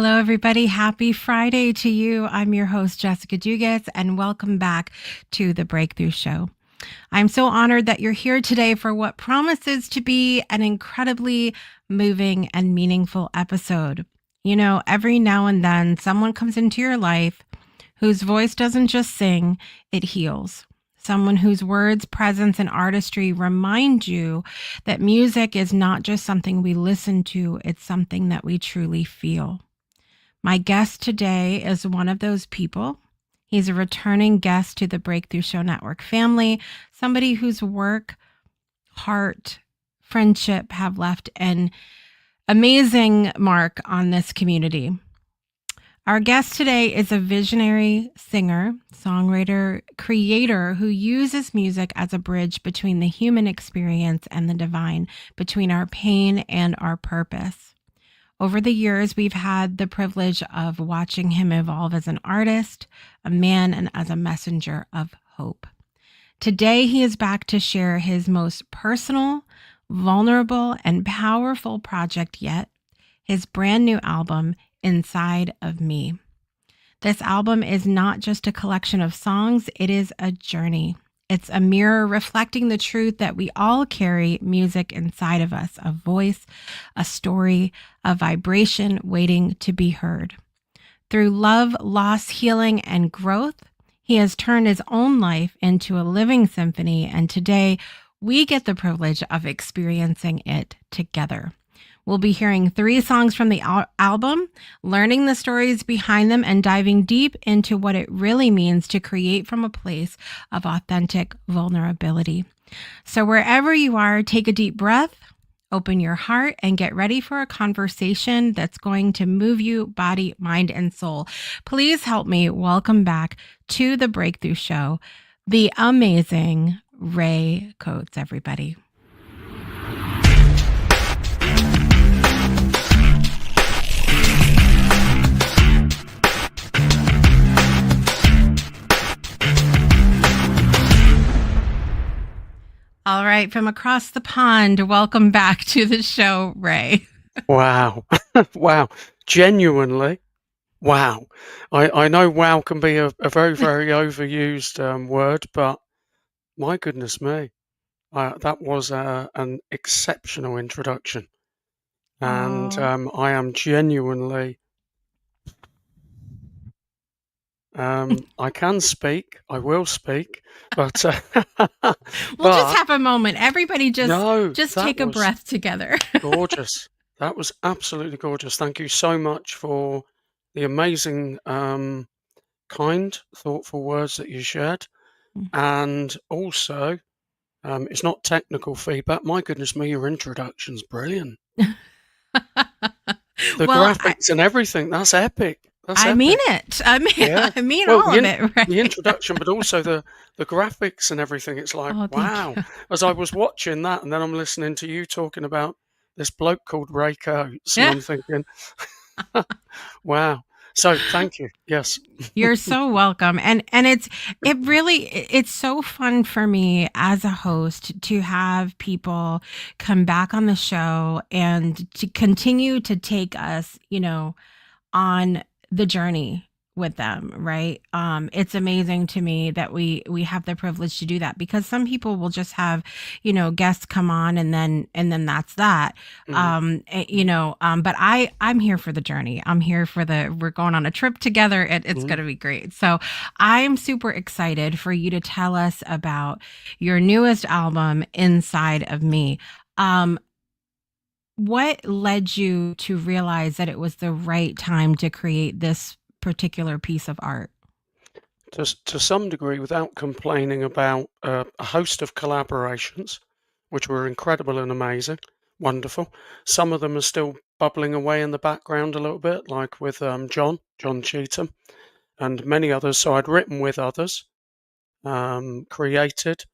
Hello, everybody. Happy Friday to you. I'm your host, Jessica Dugas, and welcome back to the Breakthrough Show. I'm so honored that you're here today for what promises to be an incredibly moving and meaningful episode. You know, every now and then, someone comes into your life whose voice doesn't just sing, it heals. Someone whose words, presence, and artistry remind you that music is not just something we listen to, it's something that we truly feel. My guest today is one of those people. He's a returning guest to the Breakthrough Show Network family, somebody whose work, heart, friendship have left an amazing mark on this community. Our guest today is a visionary singer, songwriter, creator who uses music as a bridge between the human experience and the divine, between our pain and our purpose. Over the years, we've had the privilege of watching him evolve as an artist, a man, and as a messenger of hope. Today, he is back to share his most personal, vulnerable, and powerful project yet, his brand new album, Inside of Me. This album is not just a collection of songs, it is a journey. It's a mirror reflecting the truth that we all carry music inside of us, a voice, a story, a vibration waiting to be heard. Through love, loss, healing, and growth, he has turned his own life into a living symphony, and today we get the privilege of experiencing it together. We'll be hearing 3 songs from the album, learning the stories behind them, and diving deep into what it really means to create from a place of authentic vulnerability. So wherever you are, take a deep breath, open your heart, and get ready for a conversation that's going to move you, body, mind, and soul. Please help me welcome back to the Breakthrough Show, the amazing Ray Coates, everybody. All right, from across the pond, welcome back to the show, Ray. Wow. Wow. Genuinely, wow. I know wow can be a very, very overused word, but my goodness me, that was an exceptional introduction. And I am genuinely, I can speak, I will speak, but We'll just have a moment. Everybody no, just that take a was breath together. gorgeous. That was absolutely gorgeous. Thank you so much for the amazing, kind, thoughtful words that you shared. And also, it's not technical feedback. My goodness me, your introduction's brilliant. The Well, graphics and everything, that's epic. That's I epic. mean it. Yeah. I mean Well, all of it, right? the introduction, but also the graphics and everything. It's like, Oh, thank wow. you. As I was watching that, and then I'm listening to you talking about this bloke called Ray Coates, and Yeah. I'm thinking, wow. So thank you. Yes. You're so welcome. And it's so fun for me as a host to have people come back on the show and to continue to take us, on the journey with them, right? It's amazing to me that we have the privilege to do that, because some people will just have, guests come on and then that's that. But I'm here for the journey. I'm here for we're going on a trip together. It's going to be great. So I'm super excited for you to tell us about your newest album, Inside of Me. What led you to realize that it was the right time to create this particular piece of art? To some degree, without complaining about a host of collaborations, which were incredible and amazing, wonderful. Some of them are still bubbling away in the background a little bit, like with John Cheetham, and many others. So I'd written with others, created,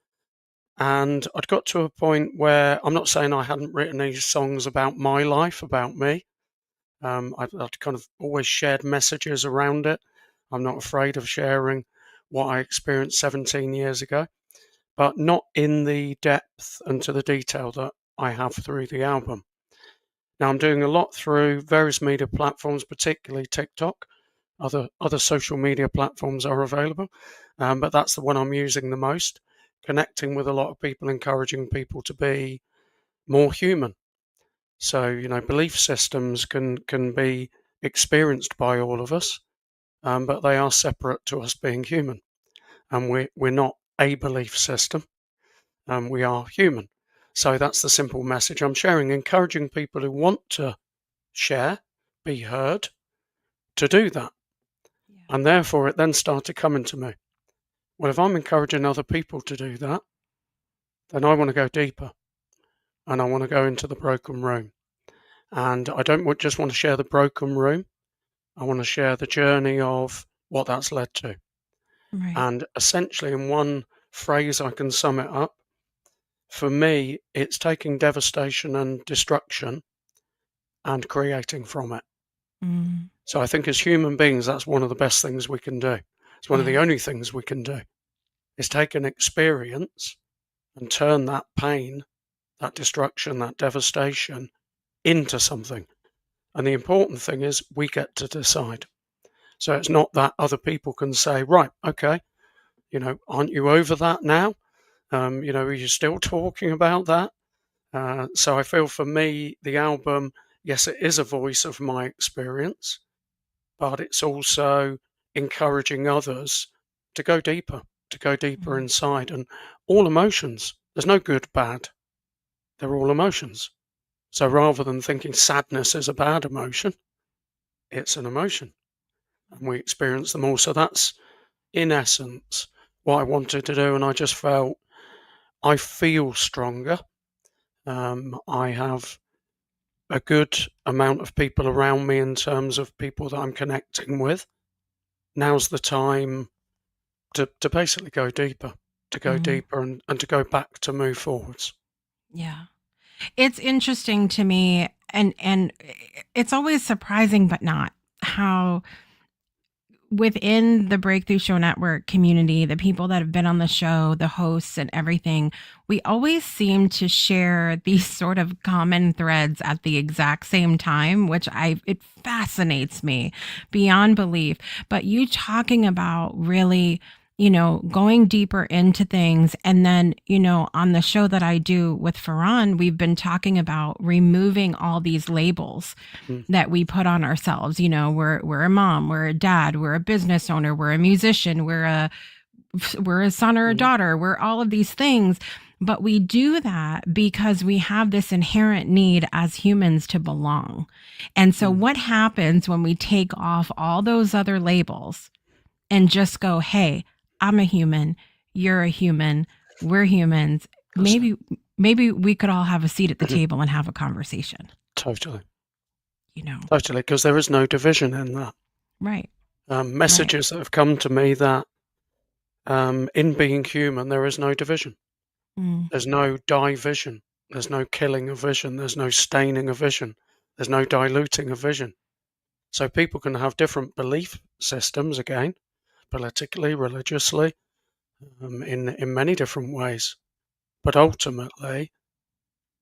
and I'd got to a point where I'm not saying I hadn't written any songs about my life, about me. I'd kind of always shared messages around it. I'm not afraid of sharing what I experienced 17 years ago, but not in the depth and to the detail that I have through the album. Now, I'm doing a lot through various media platforms, particularly TikTok. Other social media platforms are available, but that's the one I'm using the most, connecting with a lot of people, encouraging people to be more human. So, belief systems can be experienced by all of us, but they are separate to us being human. And we're not a belief system, we are human. So that's the simple message I'm sharing, encouraging people who want to share, be heard, to do that. Yeah. And therefore, it then started coming to me. Well, if I'm encouraging other people to do that, then I want to go deeper and I want to go into the broken room. And I don't just want to share the broken room, I want to share the journey of what that's led to. Right. And essentially, in one phrase, I can sum it up. For me, it's taking devastation and destruction and creating from it. Mm. So I think as human beings, that's one of the best things we can do. It's one of the Yeah. only things we can do is take an experience and turn that pain, that destruction, that devastation into something. And the important thing is we get to decide. So it's not that other people can say, right, okay, aren't you over that now? Are you still talking about that? So I feel for me, the album, yes, it is a voice of my experience, but it's also encouraging others to go deeper Mm. inside and all emotions. There's no good, bad. They're all emotions. So rather than thinking sadness is a bad emotion, it's an emotion and we experience them all. So that's in essence what I wanted to do. And I just felt I feel stronger. I have a good amount of people around me in terms of people that I'm connecting with. Now's the time to basically go Mm. deeper and to go back to move forwards. Yeah. It's interesting to me, and it's always surprising but not how within the Breakthrough Show Network community, the people that have been on the show, the hosts and everything, we always seem to share these sort of common threads at the exact same time, which it fascinates me beyond belief. But you talking about really, going deeper into things. And then, on the show that I do with Farhan, we've been talking about removing all these labels Mm, that we put on ourselves. We're a mom, we're a dad, we're a business owner, we're a musician, we're a son or a mm, daughter, we're all of these things. But we do that because we have this inherent need as humans to belong. And so mm, what happens when we take off all those other labels and just go, hey, I'm a human, you're a human, we're humans. that's it. Maybe we could all have a seat at the table and have a conversation, Totally, you know. totally, because there is no division in that. Right. Right. Messages that have come to me that in being human, there is no division. Mm. There's no division. There's no killing of vision. There's no staining of vision. There's no diluting of vision. So people can have different belief systems again, politically, religiously, in many different ways. But ultimately,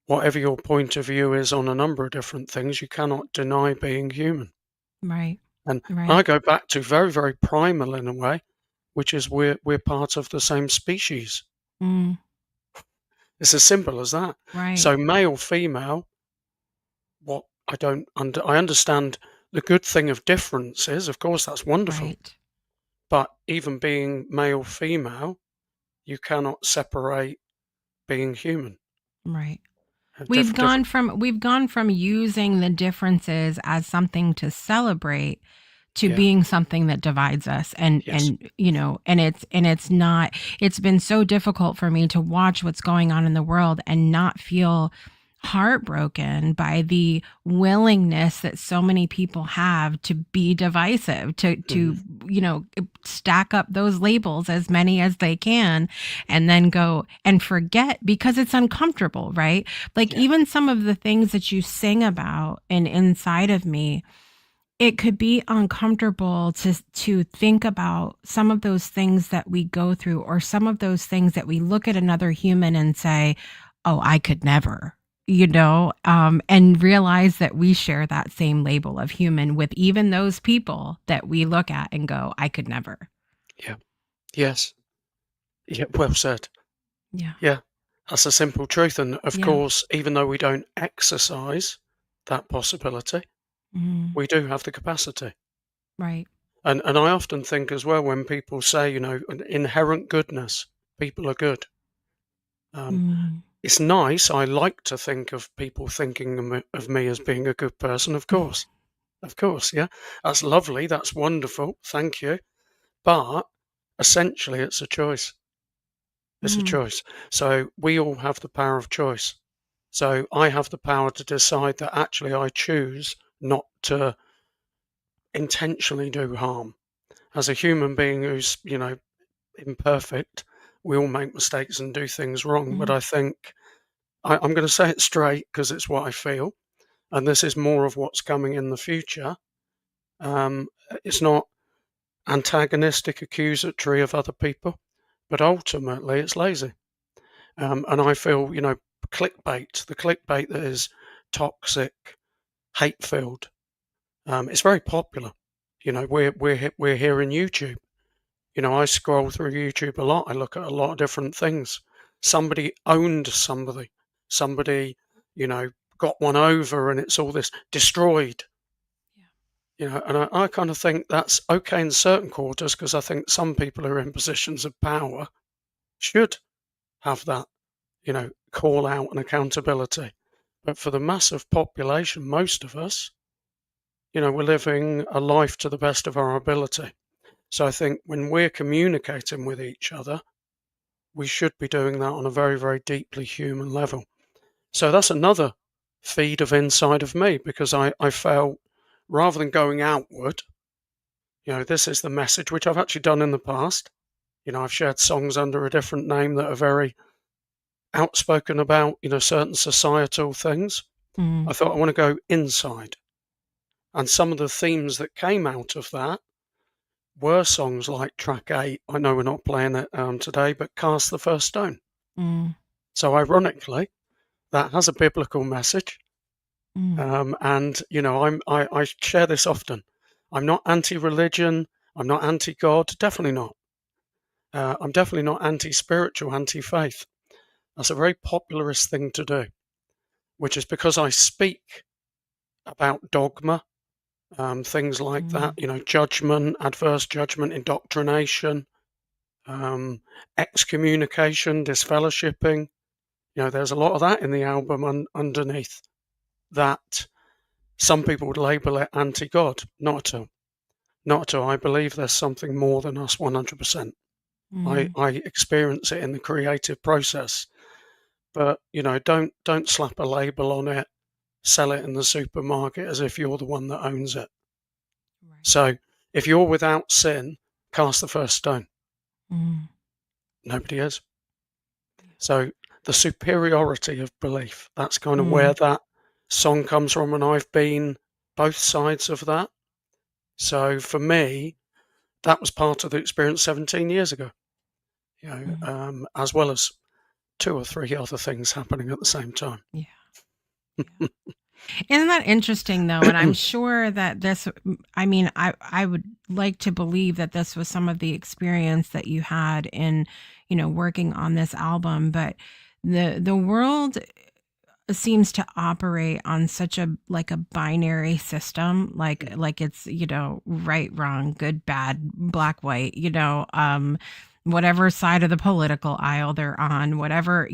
whatever your point of view is on a number of different things, you cannot deny being human. Right. And I Right. go back to very, very primal in a way, which is we're part of the same species. Mm. It's as simple as that. Right. So male, female, what I don't under I understand the good thing of differences, of course that's wonderful. Right. But even being male, female, you cannot separate being human. Right. Different. We've gone from using the differences as something to celebrate to Yeah. being something that divides us. and Yes. and it's not, it's been so difficult for me to watch what's going on in the world and not feel heartbroken by the willingness that so many people have to be divisive, to Mhm. stack up those labels, as many as they can, and then go and forget because it's uncomfortable, right? Like, Yeah. even some of the things that you sing about and inside of me, it could be uncomfortable to think about some of those things that we go through, or some of those things that we look at another human and say, "Oh, I could never." and realize that we share that same label of human with even those people that we look at and go, I could never. Yeah. Yes. Yeah. Well said. Yeah. Yeah. That's a simple truth. And of Yeah. course, even though we don't exercise that possibility, Mhm. we do have the capacity. Right. And I often think as well when people say, an inherent goodness, people are good. Um, Mm. it's nice. I like to think of people thinking of me as being a good person. Of course, yeah, that's lovely. That's wonderful. Thank you. But essentially, it's a choice. It's a Mm. choice. So we all have the power of choice. So I have the power to decide that actually I choose not to intentionally do harm. As a human being who's, imperfect, we all make mistakes and do things wrong. But Mhm. I think I'm going to say it straight because it's what I feel. And this is more of what's coming in the future. It's not antagonistic, accusatory of other people, but ultimately it's lazy. And I feel, the clickbait that is toxic, hate filled, it's very popular. We're here in YouTube. I scroll through YouTube a lot. I look at a lot of different things. Somebody owned somebody. Somebody, you know, got one over, and it's all this destroyed. Yeah. And I kind of think that's okay in certain quarters because I think some people who are in positions of power should have that, call out and accountability. But for the massive population, most of us, we're living a life to the best of our ability. So I think when we're communicating with each other, we should be doing that on a very, very deeply human level. So that's another feed of inside of me because I felt rather than going outward, this is the message which I've actually done in the past. I've shared songs under a different name that are very outspoken about, certain societal things. I Mm. thought I want to go inside. And some of the themes that came out of that were songs like track 8. I know we're not playing it today, but Cast the First Stone. Mm. So ironically, that has a biblical message. Mm. And I share this often. I'm not anti-religion. I'm not anti-God. Definitely not. I'm definitely not anti-spiritual, anti-faith. That's a very popularist thing to do, which is because I speak about dogma, things like that. Mm. Judgment, adverse judgment, indoctrination, excommunication, disfellowshipping. There's a lot of that in the album underneath that some people would label it anti-God. Not at all. Not at all. I believe there's something more than us 100%. Mm. I experience it in the creative process. But, don't slap a label on it, sell it in the supermarket as if you're the one that owns it. Right. So if you're without sin, cast the first stone. Mm. Nobody is. Yeah. So the superiority of belief, that's kind of where Mm. that song comes from. And I've been both sides of that. So for me, that was part of the experience 17 years ago, Mm. as well as two or three other things happening at the same time. Yeah. Yeah. Isn't that interesting though? And I'm sure that I mean, I would like to believe that this was some of the experience that you had in, working on this album, but the world seems to operate on such a like a binary system, like it's, right, wrong, good, bad, black, white, whatever side of the political aisle they're on, whatever,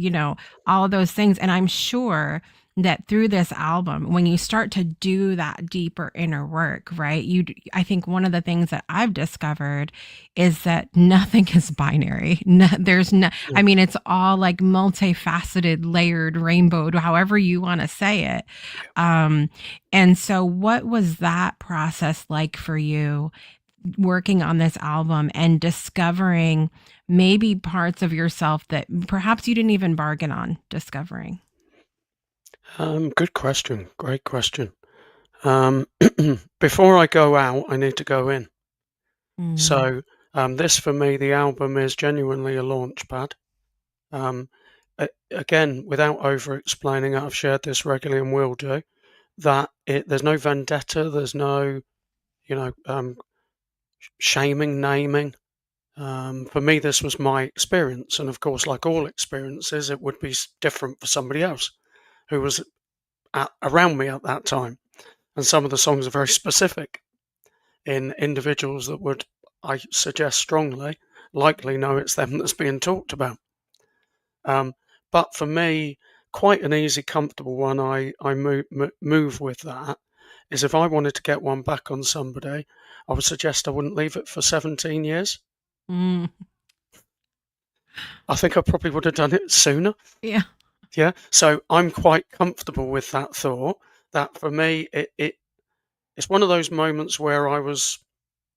all of those things. And I'm sure that through this album, when you start to do that deeper inner work, right? I think one of the things that I've discovered is that nothing is binary. No, there's no, Yeah, I mean, it's all like multifaceted, layered, rainbowed, however you want to say it. yeah. Um, and so, what was that process like for you working on this album and discovering maybe parts of yourself that perhaps you didn't even bargain on discovering? Good question. Great question. Um, before I go out, I need to go in. Mm. So this for me, the album is genuinely a launch pad. Um, again, without over explaining it, I've shared this regularly and will do, that there's no vendetta, there's no, you know, shaming, naming. For me, this was my experience, and of course, like all experiences, it would be different for somebody else who was around me at that time. And some of the songs are very specific in individuals that would, I suggest strongly, likely know it's them that's being talked about. Um, but for me, quite an easy, comfortable one I move with that is if I wanted to get one back on somebody, I would suggest I wouldn't leave it for 17 years. Mm. I think I probably would have done it sooner. Yeah. Yeah. So I'm quite comfortable with that thought. That for me, it's one of those moments where I was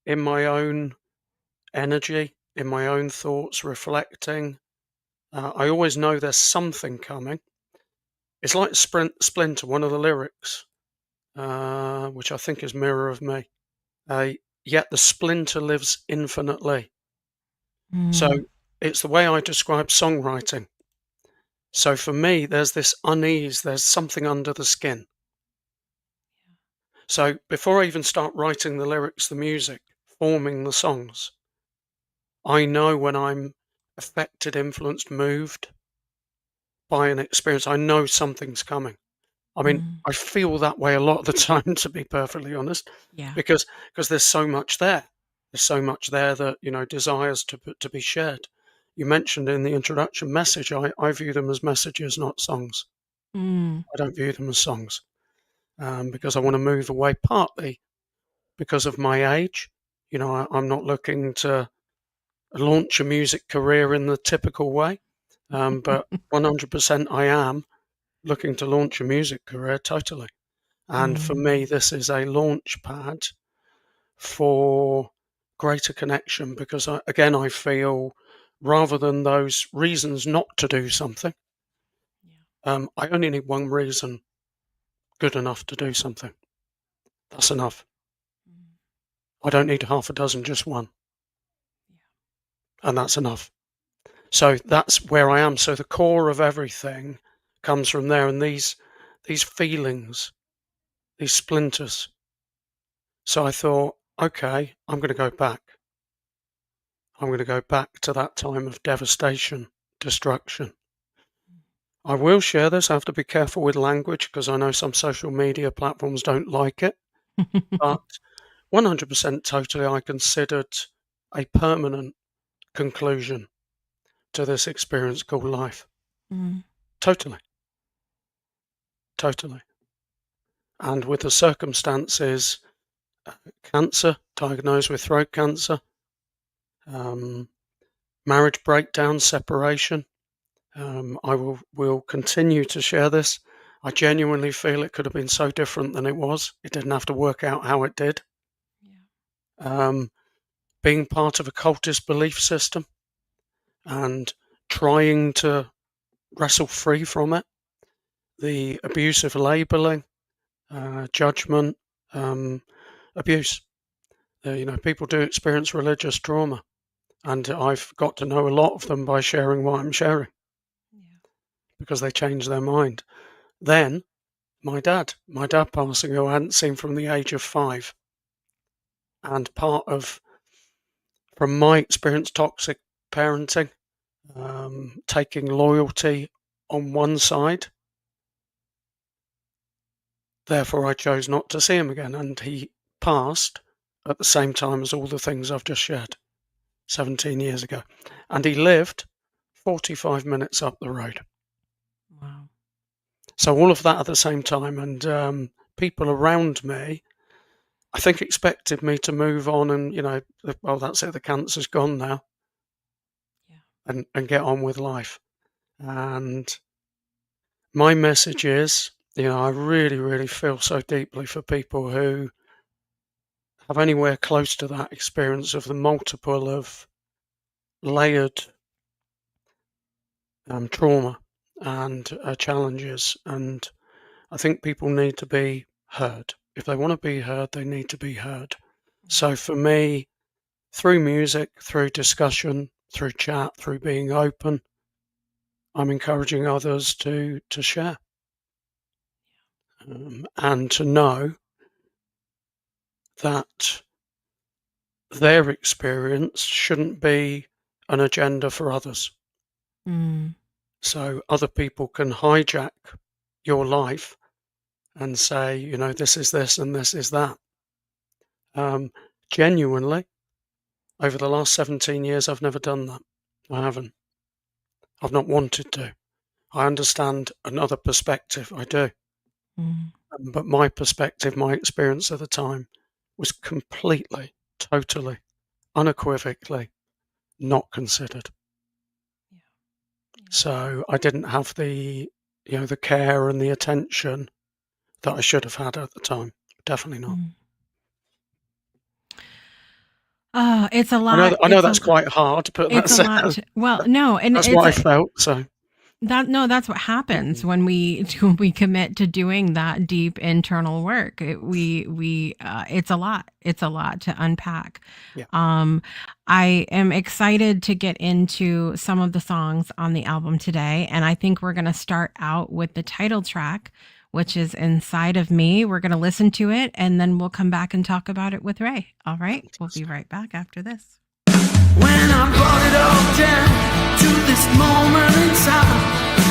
in my own energy, in my own thoughts, reflecting. I always know there's something coming. It's like Splinter, one of the lyrics, which I think is Mirror of Me. Yet the splinter lives infinitely. Mm. So it's the way I describe songwriting. So for me, there's this unease, there's something under the skin. So before I even start writing the lyrics, the music, forming the songs, I know when I'm affected, influenced, moved by an experience, I know something's coming. I mean, Mm. I feel that way a lot of the time, to be perfectly honest, Yeah. because there's so much there. There's so much there that desires to be shared. You mentioned in the introduction message, I view them as messages, not songs. Mm. I don't view them as songs because I want to move away, partly because of my age. I'm not looking to launch a music career in the typical way, but 100% I am looking to launch a music career totally. And for Mm. me, this is a launch pad for greater connection because, again, I feel rather than those reasons not to do something, Yeah. I only need one reason good enough to do something. That's enough. Mm. I don't need half a dozen, just one, Yeah. and that's enough. So that's where I am. So the core of everything comes from there, and these feelings, these splinters. So I thought, okay, I'm going to go back. I'm going to go back to that time of devastation, destruction. I will share this. I have to be careful with language because I know some social media platforms don't like it. But 100% totally, I considered a permanent conclusion to this experience called life. Mm. Totally, totally. And with the circumstances, cancer, diagnosed with throat cancer, um, marriage breakdown, separation. I will continue to share this. I genuinely feel it could have been so different than it was. It didn't have to work out how it did. Yeah. Um, being part of a cultist belief system and trying to wrestle free from it, the abusive labeling, judgment, um, abuse. People do experience religious trauma, and I've got to know a lot of them by sharing what I'm sharing Yeah. because they change their mind. Then my dad passing, who I hadn't seen from the age of 5, and part of, from my experience, toxic parenting, taking loyalty on one side. Therefore, I chose not to see him again, and he passed at the same time as all the things I've just shared 17 years ago. And he lived 45 minutes up the road. Wow. So all of that at the same time, and people around me, I think, expected me to move on and, well, that's it, the cancer's gone now, Yeah. and get on with life. And my message is, I really, really feel so deeply for people who have anywhere close to that experience of the multiple of layered trauma and challenges. And I think people need to be heard. If they want to be heard, they need to be heard. Mm. So for me, through music, through discussion, through chat, through being open, I'm encouraging others to share, and to know that their experience shouldn't be an agenda for others. Mm. So other people can hijack your life and say, this is this and this is that. Genuinely, over the last 17 years, I've never done that. I haven't. I've not wanted to. I understand another perspective. I do. Mm. But my perspective, my experience at the time was completely, totally, unequivocally not considered. Yeah. Yeah. So I didn't have the care and the attention that I should have had at the time. Definitely not. Mm. Oh, it's a I know lot. that, I know that's quite hard, but It's a lot. Well, no, and that's what I felt. So that's what happens when we when we commit to doing that deep internal work. It's a lot. It's a lot to unpack. yeah, Um, I am excited to get into some of the songs on the album today, and I think we're going to start out with the title track, which is "Inside of Me." We're going to listen to it, and then we'll come back and talk about it with Ray. All right, we'll be right back after this. When I brought it all down to this moment in time,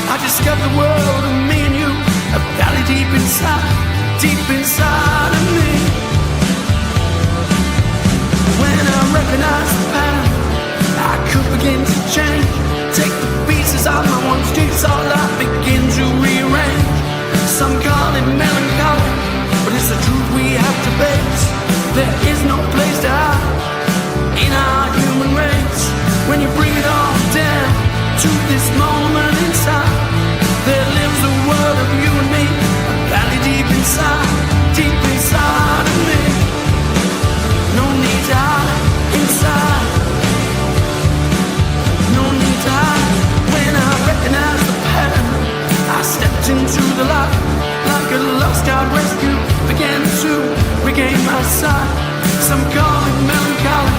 I discovered the world of me and you, a valley deep inside of me. When I recognized the pattern, I could begin to change. Take the pieces of my one jigsaw life, begin to rearrange. Some call it melancholy, but it's the truth we have to face. There is no place to hide in our human race. When you bring it all down to this moment in time, there lives a world of you and me, a valley deep inside of me. No need to hide inside, no need to hide. When I recognized the pattern, I stepped into the light, like a lost God rescue, began to regain my sight. Some call it melancholy,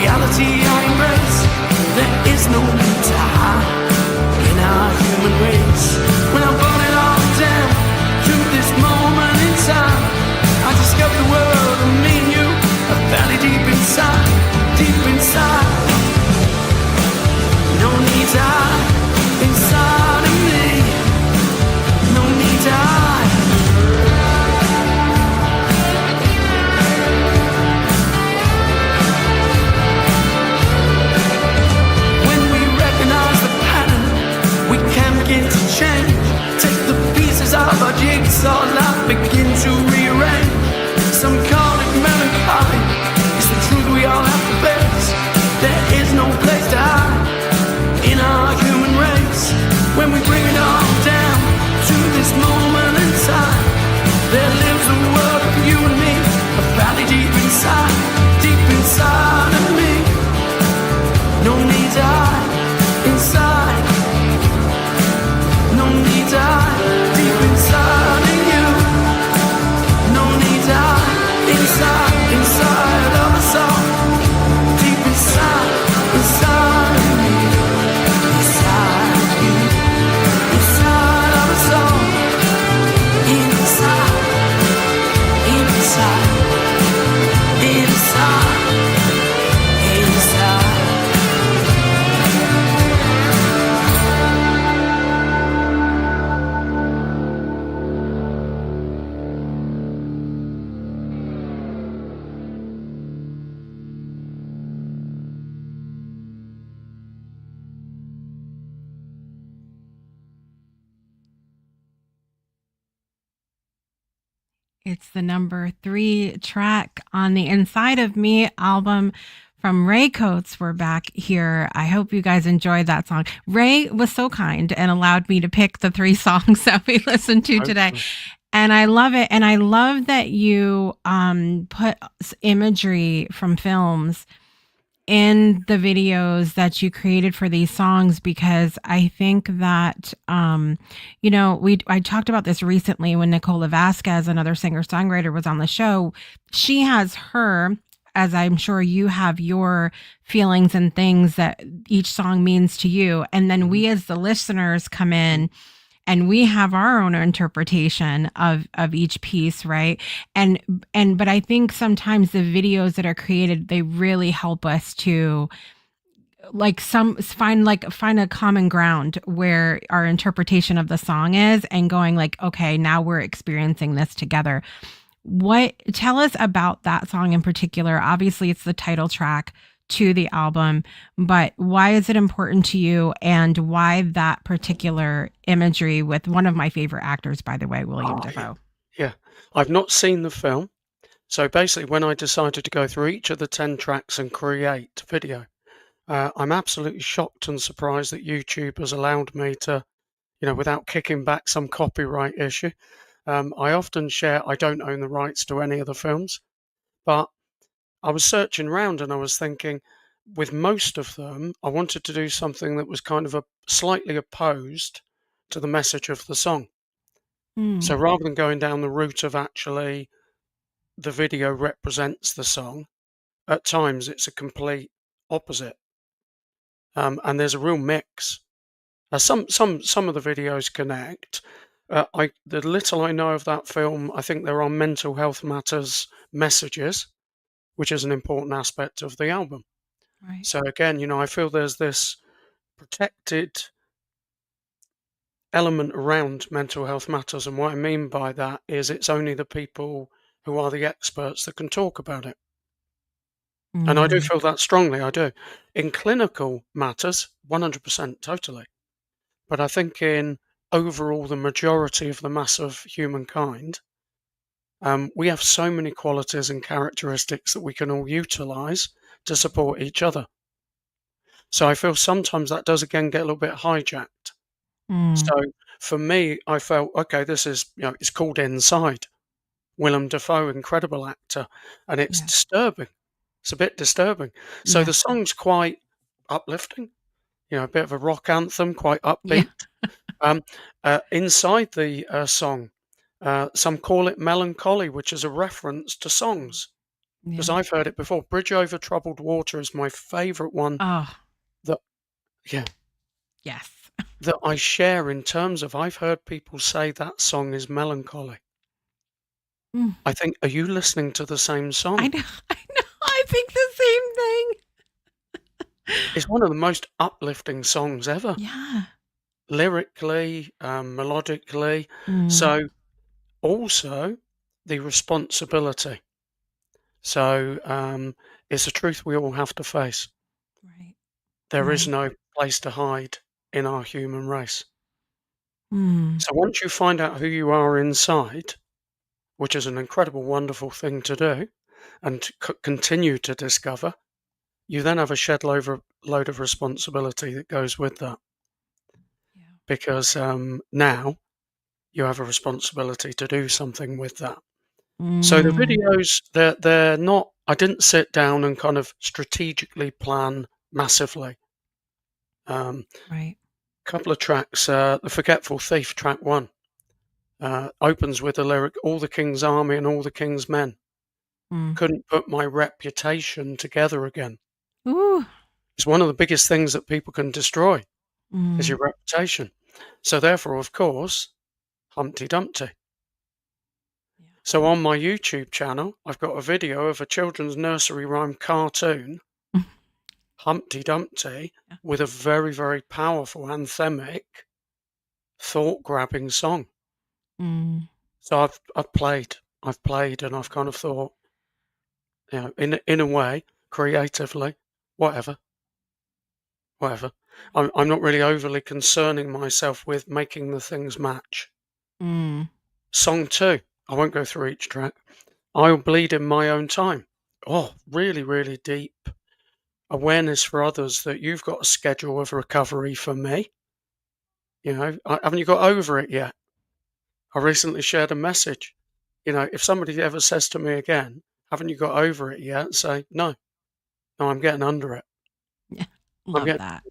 reality I embrace. There is no need to hide in our human race. When I brought it all down to this moment in time, I discovered the world of me and you, a valley deep inside. No need to hide inside of me. No need to hide. Begin to change. Take the pieces of our jigsaw life, begin to rearrange. Some call it melancholy, it's the truth we all have to face. There is no place to hide in our human race. When we bring it all down to this moment in time, there lives a world of you and me, a valley deep inside of me. No need to hide inside. No need to hide deep inside of you. No need to hide inside of us all. Deep inside of me. Inside of you. Inside of us all. Inside. It's the number 3 track on the Inside of Me album from Ray Coates. We're back here. I hope you guys enjoyed that song. Ray was so kind and allowed me to pick the 3 songs that we listened to today. And I love it. And I love that you put imagery from films in the videos that you created for these songs, because I think that I talked about this recently when Nicola Vasquez, another singer-songwriter, was on the show. She has her as I'm sure you have your feelings and things that each song means to you. And then Mhm. we as the listeners come Mhm. in and we have our own interpretation of each piece, right? And but I think sometimes the videos that are created, they really help us to like find a common ground where our interpretation of the song is, and going like, okay, now we're experiencing this together. What Tell us about that song in particular? Obviously it's the title track to the album, but why is it important to you, and why that particular imagery with one of my favorite actors, by the way, William Oh, yeah. Dafoe? Yeah. I've not seen the film. So basically, when I decided to go through each of the 10 tracks and create video, I'm absolutely shocked and surprised that YouTube has allowed me to, without kicking back some copyright issue. I often share, I don't own the rights to any of the films, but I was searching around and I was thinking, with most of them, I wanted to do something that was kind of slightly opposed to the message of the song. Mm, So rather than going down the route of actually the video represents the song, at times it's a complete opposite. And there's a real mix. Some of the videos connect. The little I know of that film, I think there are mental health matters messages, which is an important aspect of the album. right. So again, I feel there's this protected element around mental health matters, and what I mean by that is it's only the people who are the experts that can talk about it. And I do Mm, feel that strongly. I do. In clinical matters, 100% totally. But I think in overall the majority of the mass of humankind, we have so many qualities and characteristics that we can all utilize to support each other. So I feel sometimes that does again get a little bit hijacked. mm, So for me, I felt, okay, this is, it's called Inside. Willem Dafoe, incredible actor, and it's yeah, disturbing. It's a bit disturbing. So yeah, the song's quite uplifting, a bit of a rock anthem, quite yeah, upbeat. Um, inside the song, some call it melancholy, which is a reference to songs, because yeah. I've heard it before. Bridge Over Troubled Water is my favourite one Oh, that, yeah, yes. that I share in terms of I've heard people say that song is melancholy. Mm, I think, are you listening to the same I song? know, I know. I think the same thing. It's one of the most uplifting songs ever, Yeah. lyrically, melodically. Mm, So also the responsibility. So it's a truth we all have to face. right, There is right. no place to hide in our human race. Mm, So once you find out who you are inside, which is an incredible, wonderful thing to do and to continue to discover, you then have a load of responsibility that goes with that yeah. because now you have a responsibility to do something with that. So the Mm, videos, they're not. I didn't sit down and kind of strategically plan massively. right. Couple of tracks, the Forgetful Thief, track one, opens with the lyric, "All the king's army and all the king's men Mm. couldn't put my reputation together again." Ooh. It's one of the biggest things that people can destroy is Mm, your reputation. So therefore, of course, Humpty Dumpty. yeah. So on my YouTube channel, I've got a video of a children's nursery rhyme cartoon, Humpty Dumpty, Yeah. with a very, very powerful anthemic, thought-grabbing song. Mm, So I've played, and I've kind of thought, in a way, creatively, whatever, whatever. I'm not really overly concerning myself with making the things match. mm, Song two, I won't go through each track. I'll bleed in my own time. Oh, really, really deep awareness for others that you've got a schedule of recovery for me. Haven't you got over it yet? I recently shared a message. If somebody ever says to me again, haven't you got over it yet? Say, no, no, I'm getting under it. yeah. I'm Love getting, that.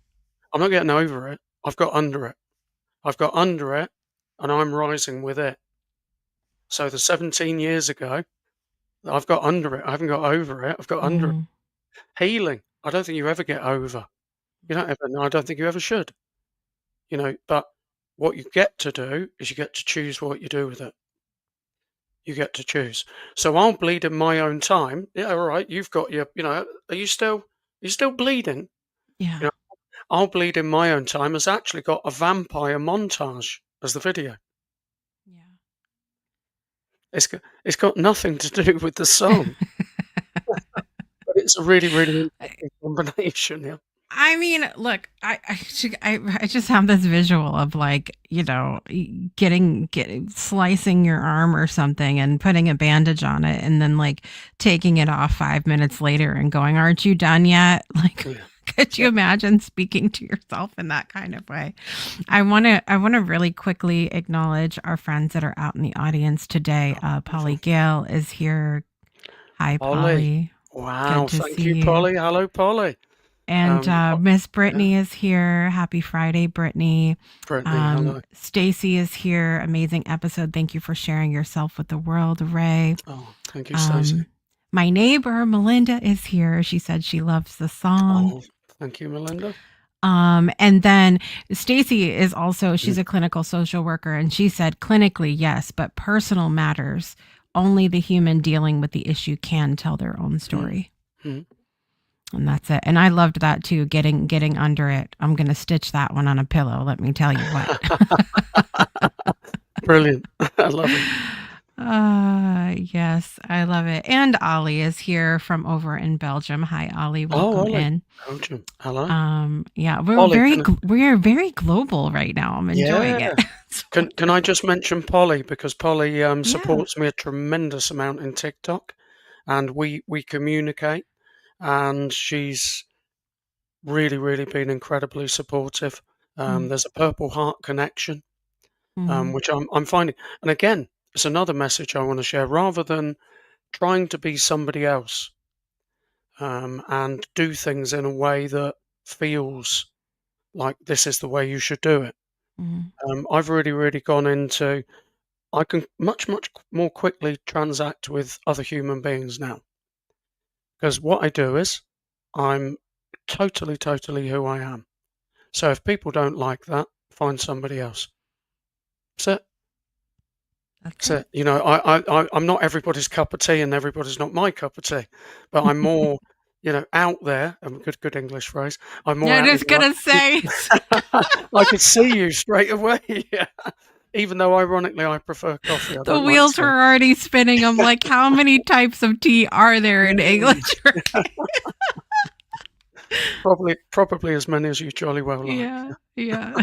I'm not getting over it. I've got under it. I've got under it and I'm rising with it. So the 17 years ago I've got under it. I haven't got over it. I've got under it. Healing. I don't think you ever get over. You don't ever. No, I don't think you ever should. But what you get to do is you get to choose what you do with it. You get to choose. So I'll bleed in my own time. Yeah, all right. You've got your. Are you still bleeding? Yeah. I'll bleed in my own time has actually got a vampire montage as the video. Yeah. It's got nothing to do with the song. But it's a really, really interesting combination, yeah. I mean, look, I just have this visual of like, getting slicing your arm or something and putting a bandage on it and then like taking it off 5 minutes later and going, "Aren't you done yet?" Like, Yeah. could you imagine speaking to yourself in that kind of way? I want to really quickly acknowledge our friends that are out in the audience today. Polly Gale is here. Hi, Polly. Wow, Good to thank see you, you. Polly. Hello, Polly. And Miss Brittany is here. Happy Friday, Brittany. Brittany, hello. Stacy is here. Amazing episode. Thank you for sharing yourself with the world, Ray. Oh, thank you, Stacy. My neighbor, Melinda, is here. She said she loves the song. Oh, thank you, Melinda. And then Stacy is also, she's a clinical social worker, and she said clinically, yes, but personal matters. Only the human dealing with the issue can tell their own story. Mm-hmm. And that's it. And I loved that too, getting under it. I'm going to stitch that one on a pillow. Let me tell you what. Brilliant. I love it. Yes, I love it. And Ollie is here from over in Belgium. Hi, Ollie. Welcome in. Belgium. Hello. Yeah, we're Ollie, we're very global right now. I'm enjoying it. Can I just mention Polly, because Polly supports me a tremendous amount in TikTok, and we communicate, and she's really, really been incredibly supportive. There's a Purple Heart connection, which I'm finding. And again, it's another message I want to share. Rather than trying to be somebody else and do things in a way that feels like this is the way you should do it, I've really, really gone into, I can much, much more quickly transact with other human beings now. Because what I do is I'm totally, totally who I am. So if people don't like that, find somebody else. That's it. That's it. I'm not everybody's cup of tea, and everybody's not my cup of tea. But I'm more, out there. Good English phrase. I'm more. Yeah, I was gonna say. I could see you straight away. Yeah. Even though, ironically, I prefer coffee. The wheels were already spinning. I'm like, how many types of tea are there in English? Probably as many as you jolly well like. Yeah.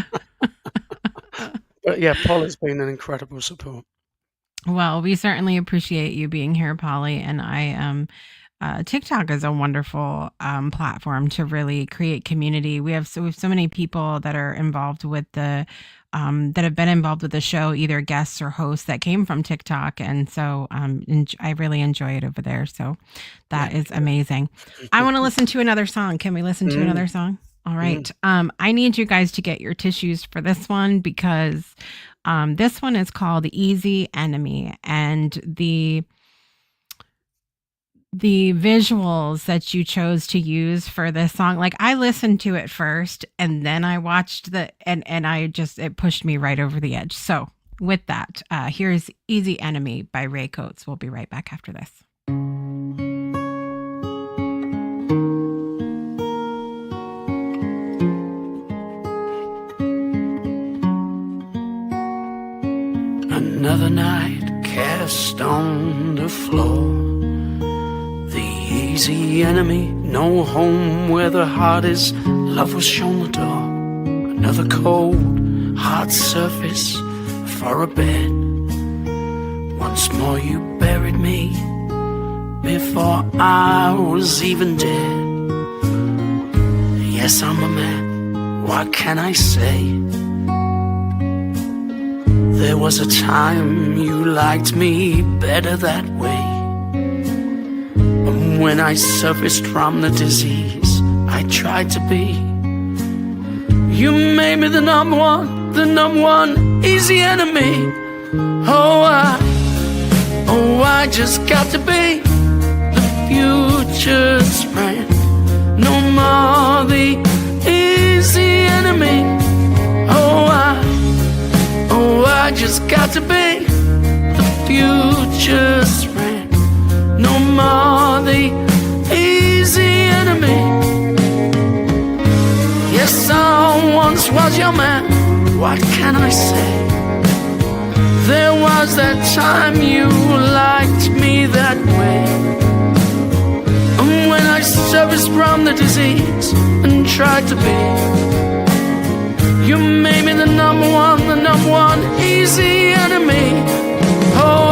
But yeah, Polly's been an incredible support. Well, we certainly appreciate you being here, Polly. And TikTok is a wonderful platform to really create community. We have so many people that are involved with that have been involved with the show, either guests or hosts that came from TikTok. And so I really enjoy it over there. So that is amazing. I want to listen to another song. Can we listen to another song? All right. I need you guys to get your tissues for this one, because this one is called Easy Enemy, and the visuals that you chose to use for this song, like I listened to it first and then I watched and it pushed me right over the edge. So with that, here's Easy Enemy by Ray Coates. We'll be right back after this. Another night cast on the floor. The easy enemy, no home where the heart is. Love was shown the door. Another cold, hard surface for a bed. Once more you buried me before I was even dead. Yes, I'm a man, what can I say? There was a time you liked me better that way. And when I surfaced from the disease I tried to be, you made me the number one easy enemy. Oh, I just got to be future's friend. No more the easy enemy. Oh, I just got to be the future's friend. No more the easy enemy. Yes, I once was your man. What can I say? There was that time you liked me that way. And when I surfaced from the disease and tried to be, you made me the number one easy enemy. Oh,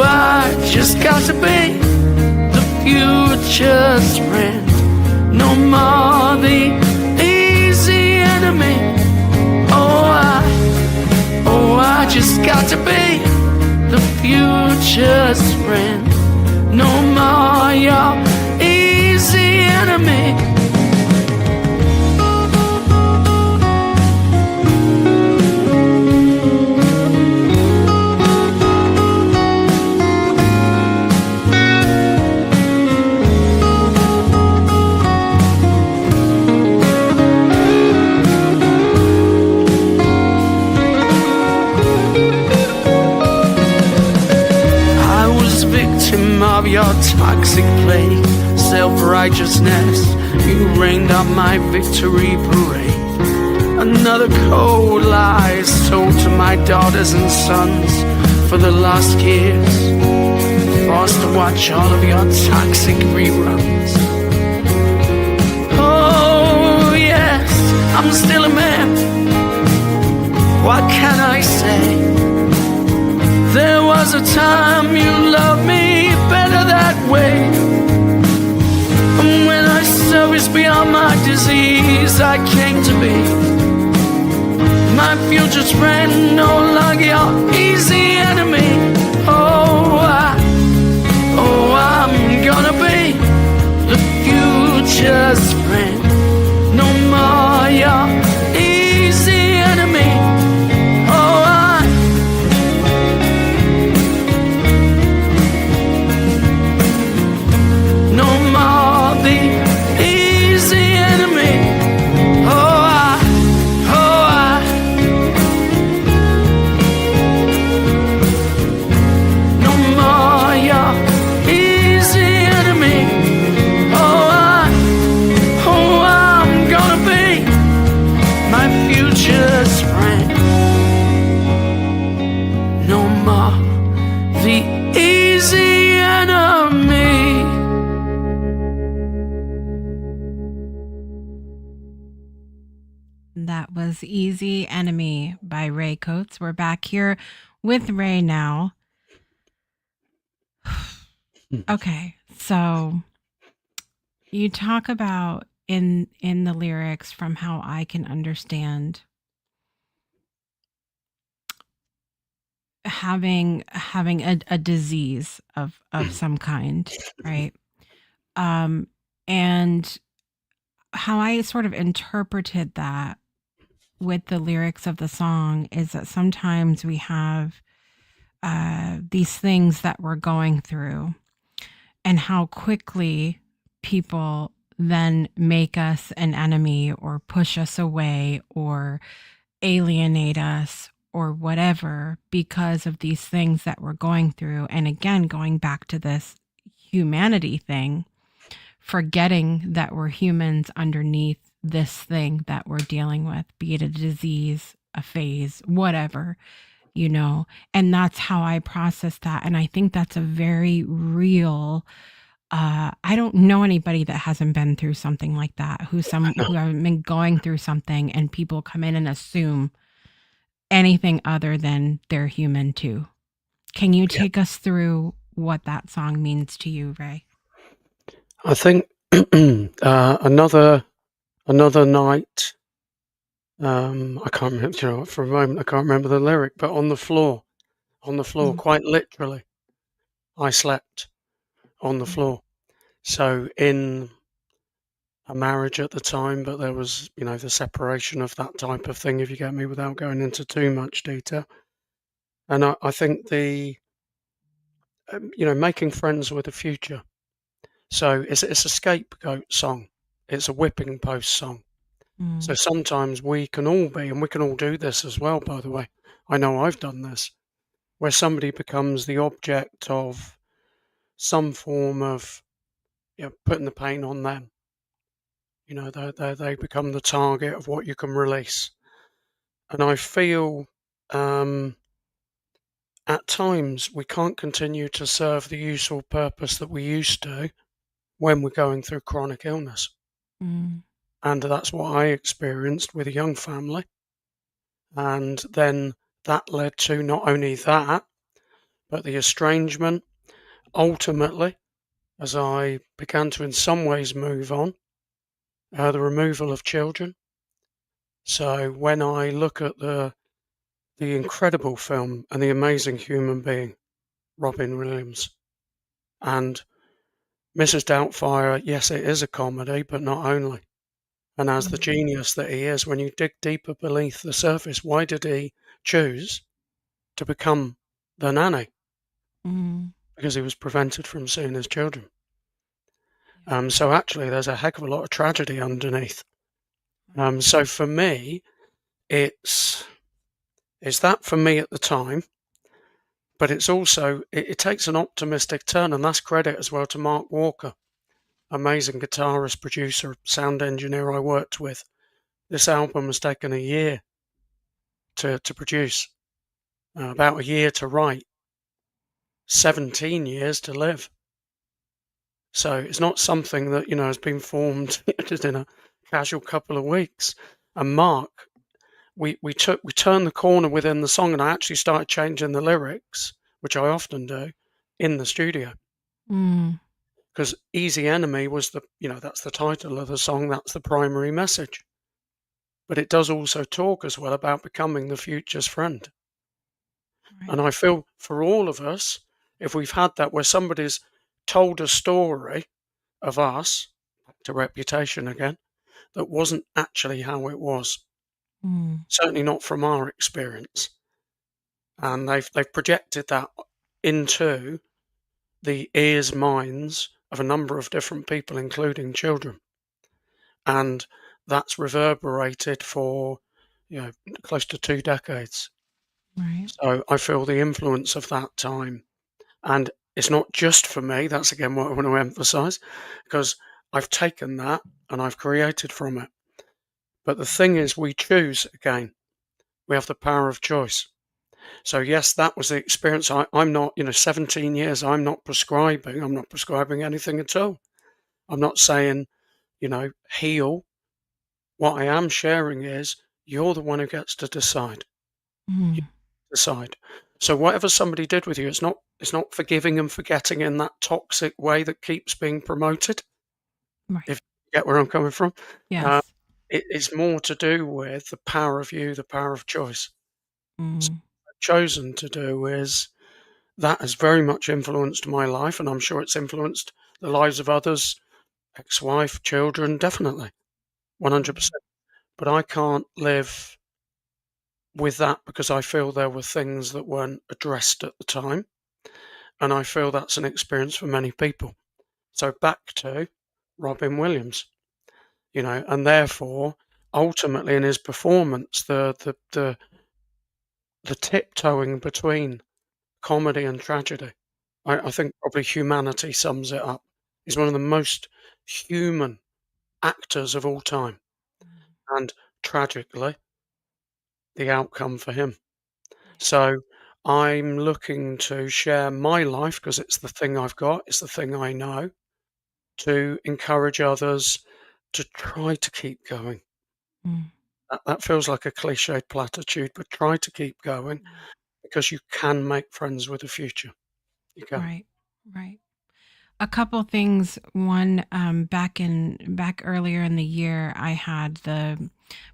I just got to be the future's friend. No more the easy enemy. Oh, I just got to be the future's friend. No more your easy enemy. Of your toxic plague, self-righteousness, you rained on my victory parade. Another cold lies told to my daughters and sons for the last years, forced to watch all of your toxic reruns. Oh yes, I'm still a man. What can I say? There was a time you loved me better that way. And when I surfaced beyond my disease, I came to be my future's friend, no longer your easy enemy. Oh, I'm gonna be the future's friend. No more your easy enemy. That was Easy Enemy by Ray Coates. We're back here with Ray now. Okay, so you talk about in the lyrics, from how I can understand, having a disease of some kind, right? And how I sort of interpreted that with the lyrics of the song is that sometimes we have these things that we're going through, and how quickly people then make us an enemy or push us away or alienate us or whatever because of these things that we're going through. And again, going back to this humanity thing, forgetting that we're humans underneath this thing that we're dealing with, be it a disease, a phase, whatever, and that's how I process that. And I think that's a very real, I don't know anybody that hasn't been through something like that, who haven't been going through something, and people come in and assume anything other than they're human too. Can you take us through what that song means to you, Ray? I think another night. I can't remember. For a moment, I can't remember the lyric. But on the floor, quite literally, I slept on the floor. So in a marriage at the time, but there was, the separation of that type of thing, if you get me, without going into too much detail. And I think the, making friends with the future. So it's a scapegoat song. It's a whipping post song. So Mm. sometimes we can all be, and we can all do this as well, by the way. I know I've done this, where somebody becomes the object of some form of, putting the pain on them. They become the target of what you can release. And I feel at times we can't continue to serve the useful purpose that we used to when we're going through chronic illness. Mm. And that's what I experienced with a young family. And then that led to not only that, but the estrangement. Ultimately, as I began to in some ways move on, the removal of children. So when I look at the incredible film and the amazing human being, Robin Williams, and Mrs. Doubtfire, yes, it is a comedy, but not only. And as the Mm. genius that he is, when you dig deeper beneath the surface, why did he choose to become the nanny? Mm. Because he was prevented from seeing his children. Yeah. So actually, there's a heck of a lot of tragedy underneath. Right. So for me, it's that for me at the time, but it's also it takes an optimistic turn, and that's credit as well to Mark Walker, amazing guitarist, producer, sound engineer I worked with. This album has taken a year to produce, about a year to write, 17 years to live. So it's not something that has been formed just in a casual couple of weeks. And Mark, we turned the corner within the song, and I actually started changing the lyrics, which I often do, in the studio. Mm. Because Easy Enemy was that's the title of the song, that's the primary message. But it does also talk as well about becoming the future's friend. Right. And I feel for all of us, if we've had that where somebody's told a story of us, back to reputation again, that wasn't actually how it was, Mm. certainly not from our experience. And they've projected that into the ears, minds of a number of different people, including children. And that's reverberated for, close to 2 decades. Right. So I feel the influence of that time. And it's not just for me, that's again what I want to emphasize, because I've taken that and I've created from it. But the thing is, we choose again. We have the power of choice. So yes, that was the experience. I'm not, 17 years, I'm not prescribing. I'm not prescribing anything at all. I'm not saying, heal. What I am sharing is you're the one who gets to decide. You Mm. decide. So whatever somebody did with you, it's not forgiving and forgetting in that toxic way that keeps being promoted. Right. If you get where I'm coming from, uh, Yes. it's more to do with the power of you, the power of choice. Mm. Chosen to do is that has very much influenced my life, and I'm sure it's influenced the lives of others, ex-wife, children, definitely, 100%. But I can't live with that because I feel there were things that weren't addressed at the time, and I feel that's an experience for many people. So back to Robin Williams, and therefore, ultimately in his performance, the tiptoeing between comedy and tragedy. I think probably humanity sums it up. He's one of the most human actors of all time, Mm. and tragically, the outcome for him. Yeah. So I'm looking to share my life because it's the thing I've got, it's the thing I know, to encourage others to try to keep going. Mm. That feels like a cliched platitude, but try to keep going Yeah. because you can make friends with the future. You can. Right. Right. A couple things. One, back earlier in the year, I had the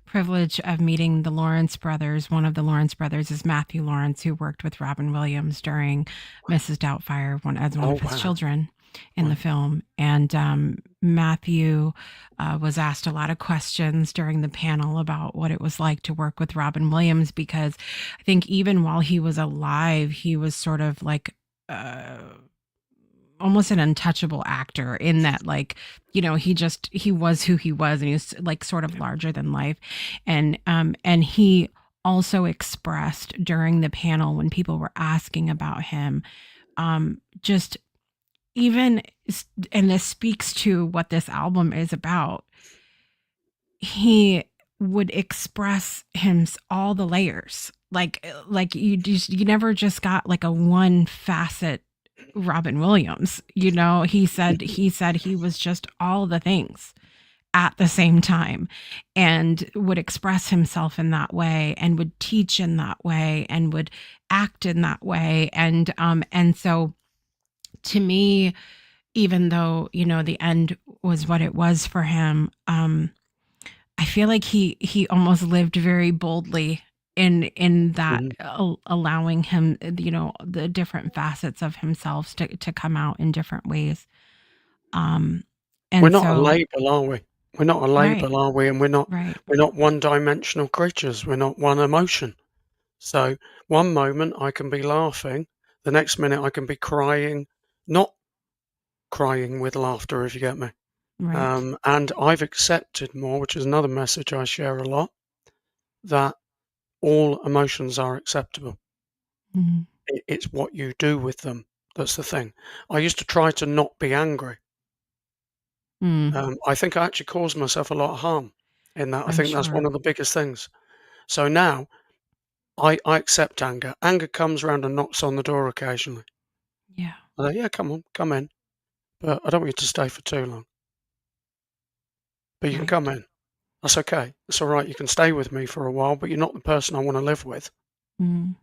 privilege of meeting the Lawrence brothers. One of the Lawrence brothers is Matthew Lawrence, who worked with Robin Williams during Mrs. Doubtfire, as one Oh, of his wow. children in the Right. film. And Matthew was asked a lot of questions during the panel about what it was like to work with Robin Williams, because I think even while he was alive, he was sort of like. Uh, almost an untouchable actor in that, like, he was who he was, and he was like sort of larger than life. And he also expressed during the panel when people were asking about him, just even, and this speaks to what this album is about, he would express him all the layers, like you never just got like a one facet Robin Williams. He said he was just all the things at the same time, and would express himself in that way, and would teach in that way, and would act in that way. And so, to me, even though the end was what it was for him, I feel like he almost lived very boldly in that, Mhm. allowing him, the different facets of himself to come out in different ways. Um, We're and not a so, label, are we? We're not a right, label, are we? And we're not right, we're not one-dimensional creatures. We're not one emotion. So one moment I can be laughing, the next minute I can be crying, not crying with laughter, if you get me. right. And I've accepted more, which is another message I share a lot, that all emotions are acceptable. Mhm. It's what you do with them that's the thing. I used to try to not be angry. Mm, I think I actually caused myself a lot of harm in that. I I'm think that's one sure. of the biggest things. So now I accept anger. Anger comes round and knocks on the door occasionally. Yeah, I go, yeah, come on, come in. But I don't want you to stay for too long. But you can come right. in. That's okay. It's all right. You can stay with me for a while, but you're not the person I want to live with. Mm,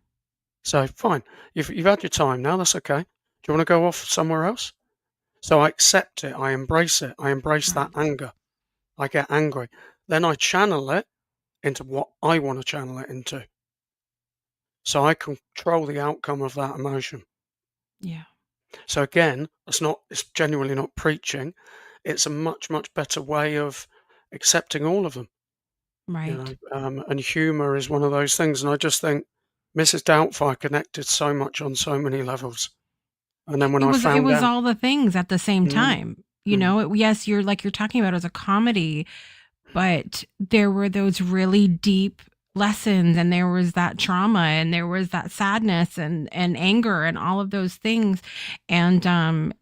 So fine. You've had your time now. That's okay. Do you want to go off somewhere else? So I accept it. I embrace it. I embrace that right. anger. I get angry. Then I channel it into what I want to channel it into. So I control the outcome of that emotion. Yeah, So again, it's genuinely not preaching. It's a much, much better way of accepting all of them, right. and humor is one of those things. And I just think Mrs. Doubtfire connected so much on so many levels. And then when It I was it found was out, all the things at the same mm, time. mm, Yes, you're talking about it as a comedy, but there were those really deep lessons, and there was that trauma, and there was that sadness, and anger, and all of those things. And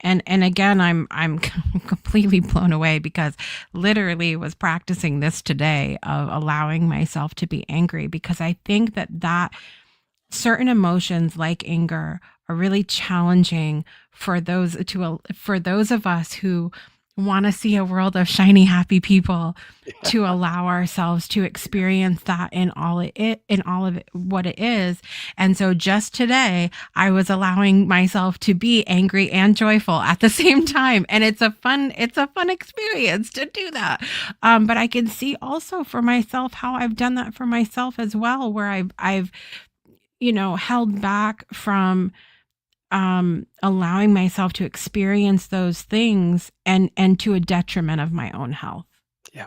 again, I'm completely blown away, because literally was practicing this today, of allowing myself to be angry, because I think that certain emotions like anger are really challenging for those of us who want to see a world of shiny happy people, to allow ourselves to experience that in all of it, what it is. And so just today I was allowing myself to be angry and joyful at the same time, and it's a fun experience to do that. But I can see also for myself how I've done that for myself as well, where I've held back from, allowing myself to experience those things, and to a detriment of my own health, yeah,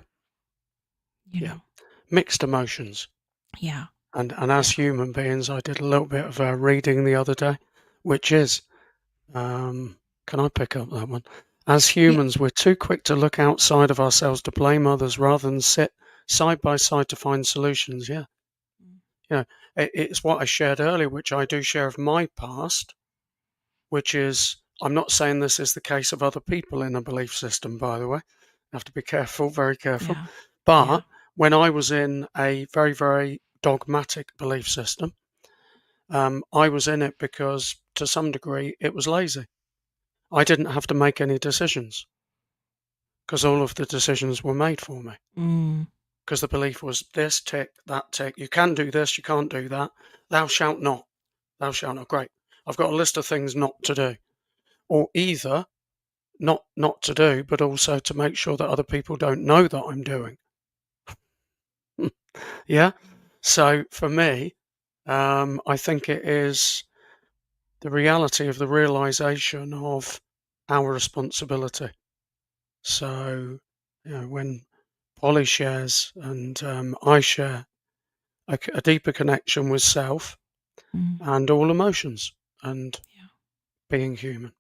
you yeah, know. mixed emotions. Yeah. And as human beings, I did a little bit of reading the other day, which is, can I pick up that one? As Yeah. humans, we're too quick to look outside of ourselves to blame others rather than sit side by side to find solutions. Yeah. You know, it's what I shared earlier, which I do share of my past, which is, I'm not saying this is the case of other people in a belief system, by the way. I have to be careful, very careful. Yeah. Yeah. But when I was in a very, very dogmatic belief system, I was in it because to some degree it was lazy. I didn't have to make any decisions because all of the decisions were made for me. Mm, Because the belief was this tick, that tick. You can do this, you can't do that. Thou shalt not. Thou shalt not. Great. I've got a list of things not to do, or either not to do, but also to make sure that other people don't know that I'm doing. Yeah. So for me, I think it is the reality of the realization of our responsibility. So, when Polly shares and I share a deeper connection with self mm. and all emotions and Yeah. being human.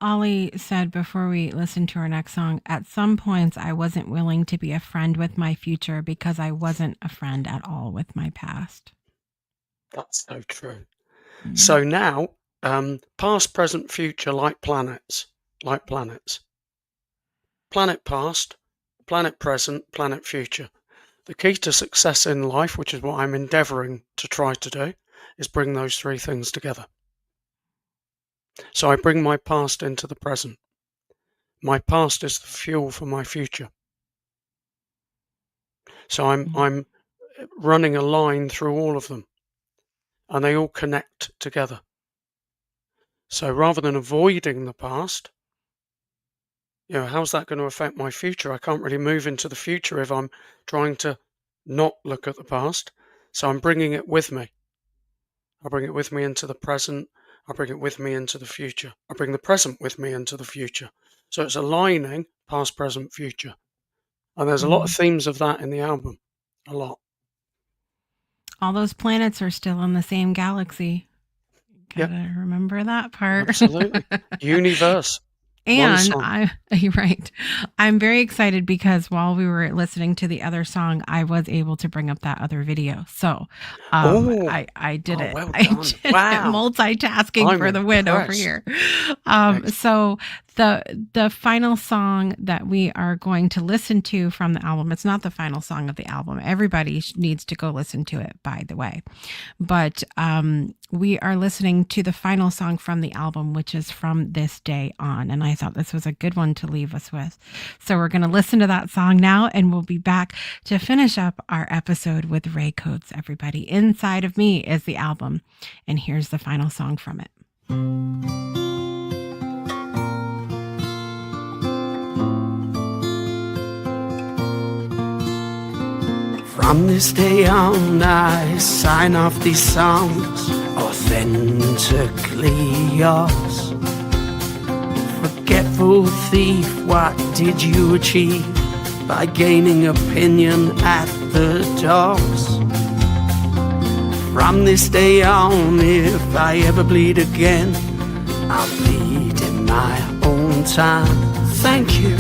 Ollie said before we listen to our next song, at some points I wasn't willing to be a friend with my future because I wasn't a friend at all with my past. That's so true. Mm. So now, past, present, future, like planets. Planet past, planet present, planet future. The key to success in life, which is what I'm endeavouring to try to do, is bring those three things together. So I bring my past into the present. My past is the fuel for my future. So I'm running a line through all of them, and they all connect together. So rather than avoiding the past, how's that going to affect my future? I can't really move into the future if I'm trying to not look at the past. So I'm bringing it with me. I bring it with me into the present. I bring it with me into the future. I bring the present with me into the future. So it's aligning past, present, future. And there's a lot of themes of that in the album. A lot. All those planets are still in the same galaxy. Gotta remember that part. Absolutely. Universe. And you're right. I'm very excited because while we were listening to the other song, I was able to bring up that other video. So I did it. Well I done. did Wow. it. Multitasking for the win over here. So the final song that we are going to listen to from the album, it's not the final song of the album. Everybody needs to go listen to it, by the way. But we are listening to the final song from the album, which is From This Day On. And I thought this was a good one to leave us with. So we're going to listen to that song now, and we'll be back to finish up our episode with Ray Coates, everybody. Inside of Me is the album. And here's the final song from it. From this day on, I sign off these songs, authentically yours. Forgetful thief, what did you achieve by gaining opinion at the doors? From this day on, if I ever bleed again, I'll bleed in my own time. Thank you.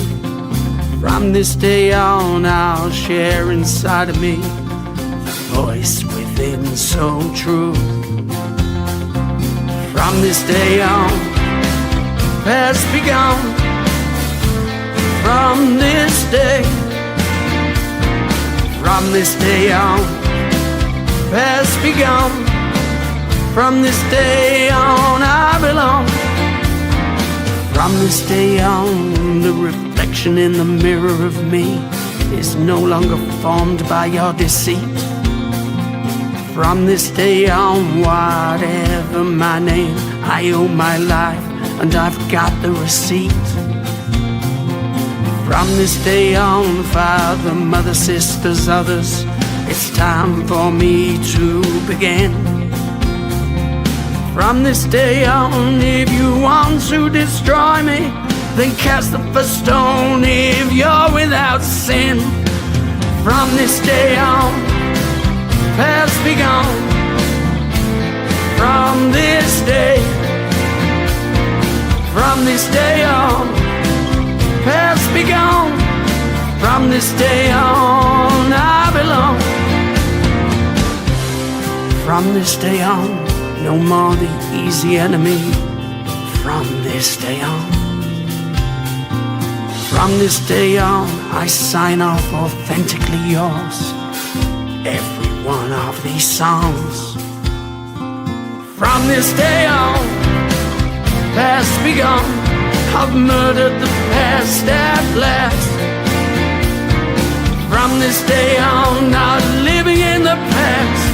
From this day on, I'll share inside of me the voice within so true. From this day on, has begun. From this day on, has begun. From this day on, I belong. From this day on, the reflection in the mirror of me is no longer formed by your deceit. From this day on, whatever my name, I owe my life, and I've got the receipt. From this day on, father, mother, sisters, others, it's time for me to begin. From this day on, if you want to destroy me, then cast the first stone if you're without sin. From this day on, has begun. From this day on, has begun. From this day on, I belong. From this day on, no more the easy enemy. From this day on. From this day on, I sign off authentically yours. Every one of these songs. From this day on, has begun. I've murdered the past at last. From this day on, not living in the past.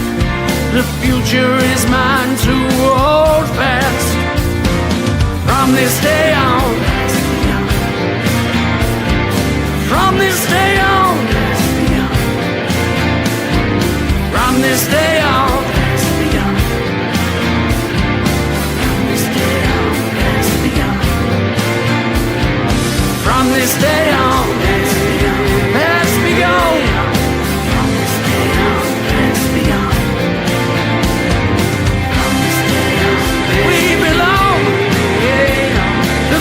The future is mine to hold fast. From this day on, from this day on, from this day on, from this day on, has begun. From this day on, has begun. From this day on, we belong. The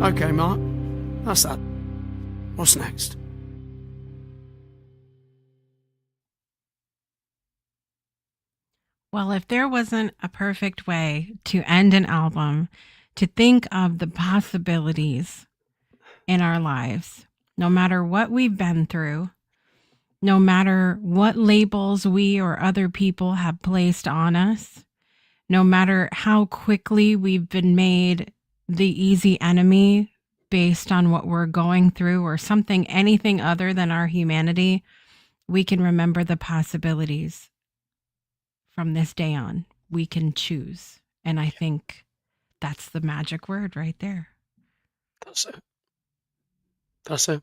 Okay, Mark, that's that. What's next? Well, if there wasn't a perfect way to end an album, to think of the possibilities in our lives, no matter what we've been through, no matter what labels we or other people have placed on us, no matter how quickly we've been made the easy enemy based on what we're going through or something, anything other than our humanity, we can remember the possibilities from this day on. We can choose. And I think that's the magic word right there. That's it. That's it.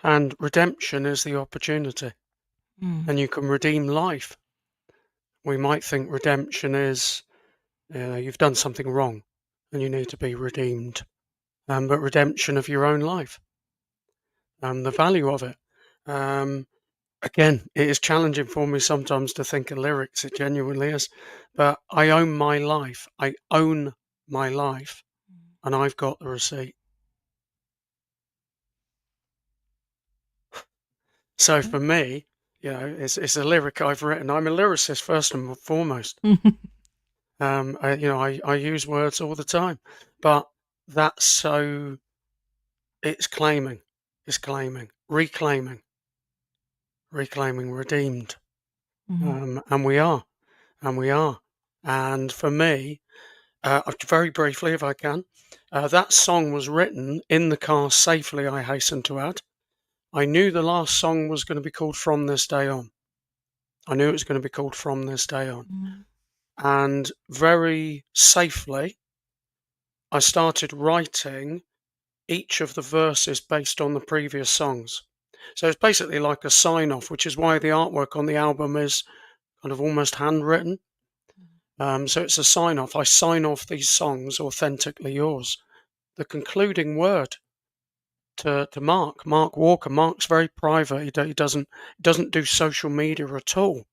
And redemption is the opportunity. And you can redeem life. We might think redemption is, you've done something wrong and you need to be redeemed. But redemption of your own life, the value of it. Again, it is challenging for me sometimes to think of lyrics. It genuinely is. But I own my life. I own my life. And I've got the receipt. So for me, it's a lyric I've written. I'm a lyricist first and foremost. I use words all the time, but that's so it's claiming, reclaiming, redeemed. And we are. And for me, very briefly, if I can, that song was written in the car safely, I hasten to add. I knew the last song was going to be called From This Day On. I knew it was going to be called From This Day On. And very safely, I started writing each of the verses based on the previous songs. So it's basically like a sign-off, which is why the artwork on the album is kind of almost handwritten. So it's a sign-off. I sign off these songs, Authentically Yours. The concluding word to Mark Walker. Mark's very private. He doesn't do social media at all,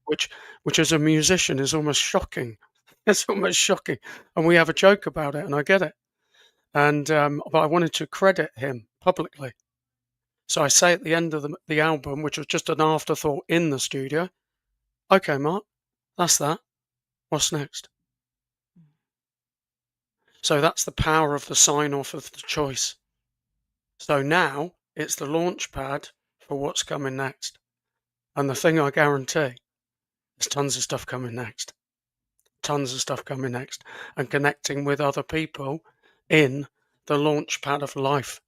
which as a musician is almost shocking. It's almost shocking. And we have a joke about it, and I get it. And but I wanted to credit him publicly. So I say at the end of the album, which was just an afterthought in the studio, okay, Mark, that's that. What's next? So that's the power of the sign-off of the choice. So now it's the launch pad for what's coming next. And the thing I guarantee, there's tons of stuff coming next. Tons of stuff coming next. And connecting with other people in the launch pad of life.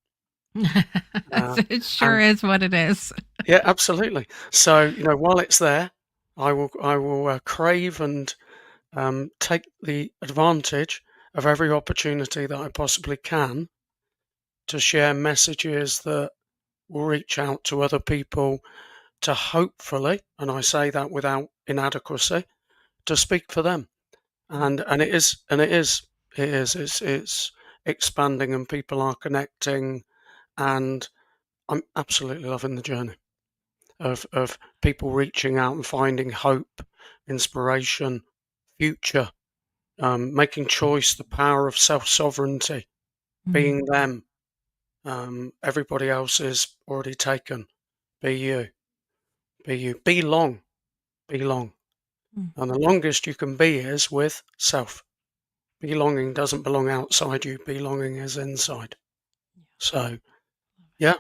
It sure is what it is. Yeah, absolutely. So, while it's there, I will crave and take the advantage of every opportunity that I possibly can to share messages that will reach out to other people to hopefully, and I say that without inadequacy, to speak for them. And it's expanding and people are connecting, and I'm absolutely loving the journey of people reaching out and finding hope, inspiration, future, making choice, the power of self-sovereignty, being them. Everybody else is already taken. Be you. Belong. And the longest you can be is with self. Belonging doesn't belong outside you. Belonging is inside. So, yeah.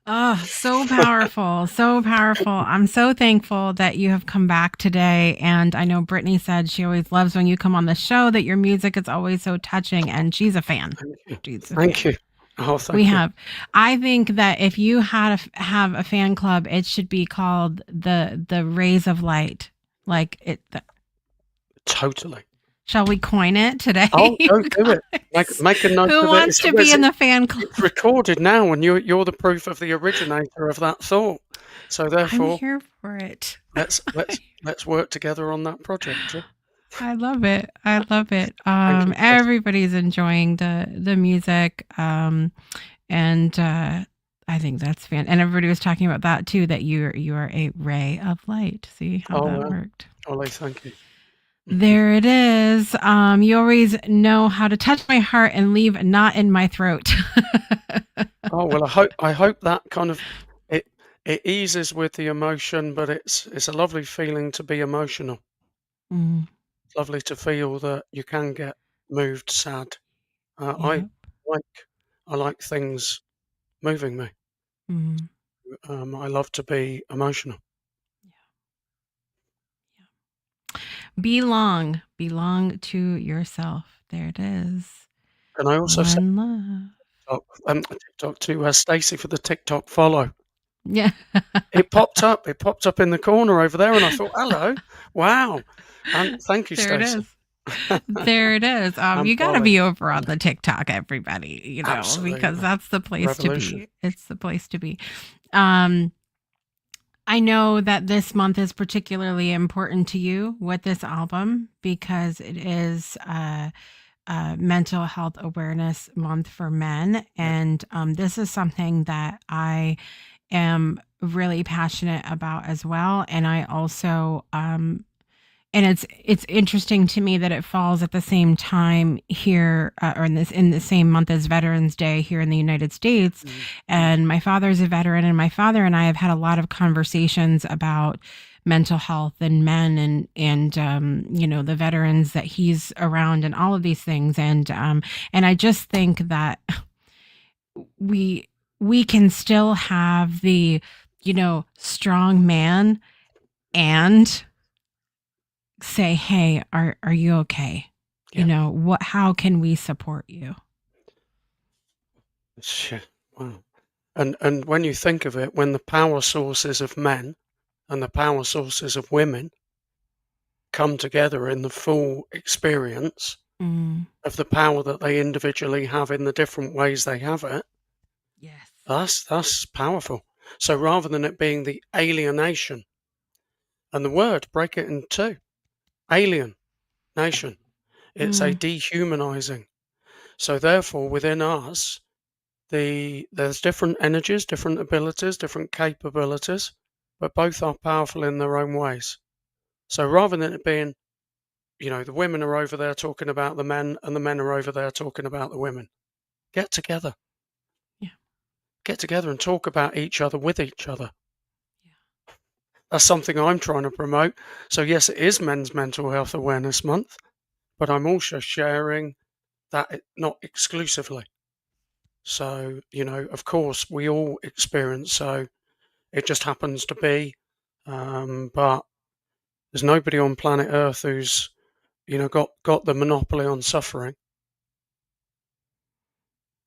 Oh, so powerful. So powerful. I'm so thankful that you have come back today. And I know Brittany said she always loves when you come on the show, that your music is always so touching, and she's a fan. Thank you. Oh, thank we you. have. I think that if you have a fan club, it should be called the Rays of Light. Like it. Totally. Shall we coin it today? Oh, don't do it. Make a note Who of it. wants to be in the fan club? It's recorded now, and you're the proof of the originator of that thought. So therefore, I'm here for it. let's work together on that project. Yeah? I love it. I love it. Everybody's enjoying the music, and I think that's fan. And everybody was talking about that too. That you are a ray of light. See how that worked. Ollie, thank you. There it is. You always know how to touch my heart and leave a knot in my throat. Oh, well, I hope that kind of it eases with the emotion, but it's a lovely feeling to be emotional. Mm, It's lovely to feel that you can get moved, sad. yeah. Like I like things moving me. Mm, I love to be emotional. belong to yourself. There it is. And I also say One love. TikTok to Stacey for the TikTok follow. Yeah. It popped up. It popped up in the corner over there, and I thought, "Hello, wow!" And thank you, There it Stacey. is. There it is. And You got to Polly. be over on the TikTok, everybody, because Absolutely. that's the place to Revolution. be. It's the place to be. Um, I know that this month is particularly important to you with this album because it is Mental Health Awareness Month for Men. And this is something that I am really passionate about as well. And I also, and it's interesting to me that it falls at the same time here, or in the same month as Veterans Day here in the United States. And my father's a veteran, and my father and I have had a lot of conversations about mental health and men, and the veterans that he's around, and all of these things. And I just think that we can still have the strong man and say, hey, are you okay? Yeah. How can we support you? Shit. Wow. And when you think of it, when the power sources of men and the power sources of women come together in the full experience Mm, of the power that they individually have in the different ways they have it, yes. that's powerful. So rather than it being the alienation, and the word, break it in two, alien nation, it's a Mm, dehumanizing. So therefore, within us, there's different energies, different abilities, different capabilities, but both are powerful in their own ways. So rather than it being, the women are over there talking about the men and the men are over there talking about the women, get together. yeah. Get together and talk about each other with each other. Yeah. That's something I'm trying to promote. So yes, it is Men's Mental Health Awareness Month, but I'm also sharing that not exclusively. So, of course, we all experience, so it just happens to be, but there's nobody on planet Earth who's, got the monopoly on suffering.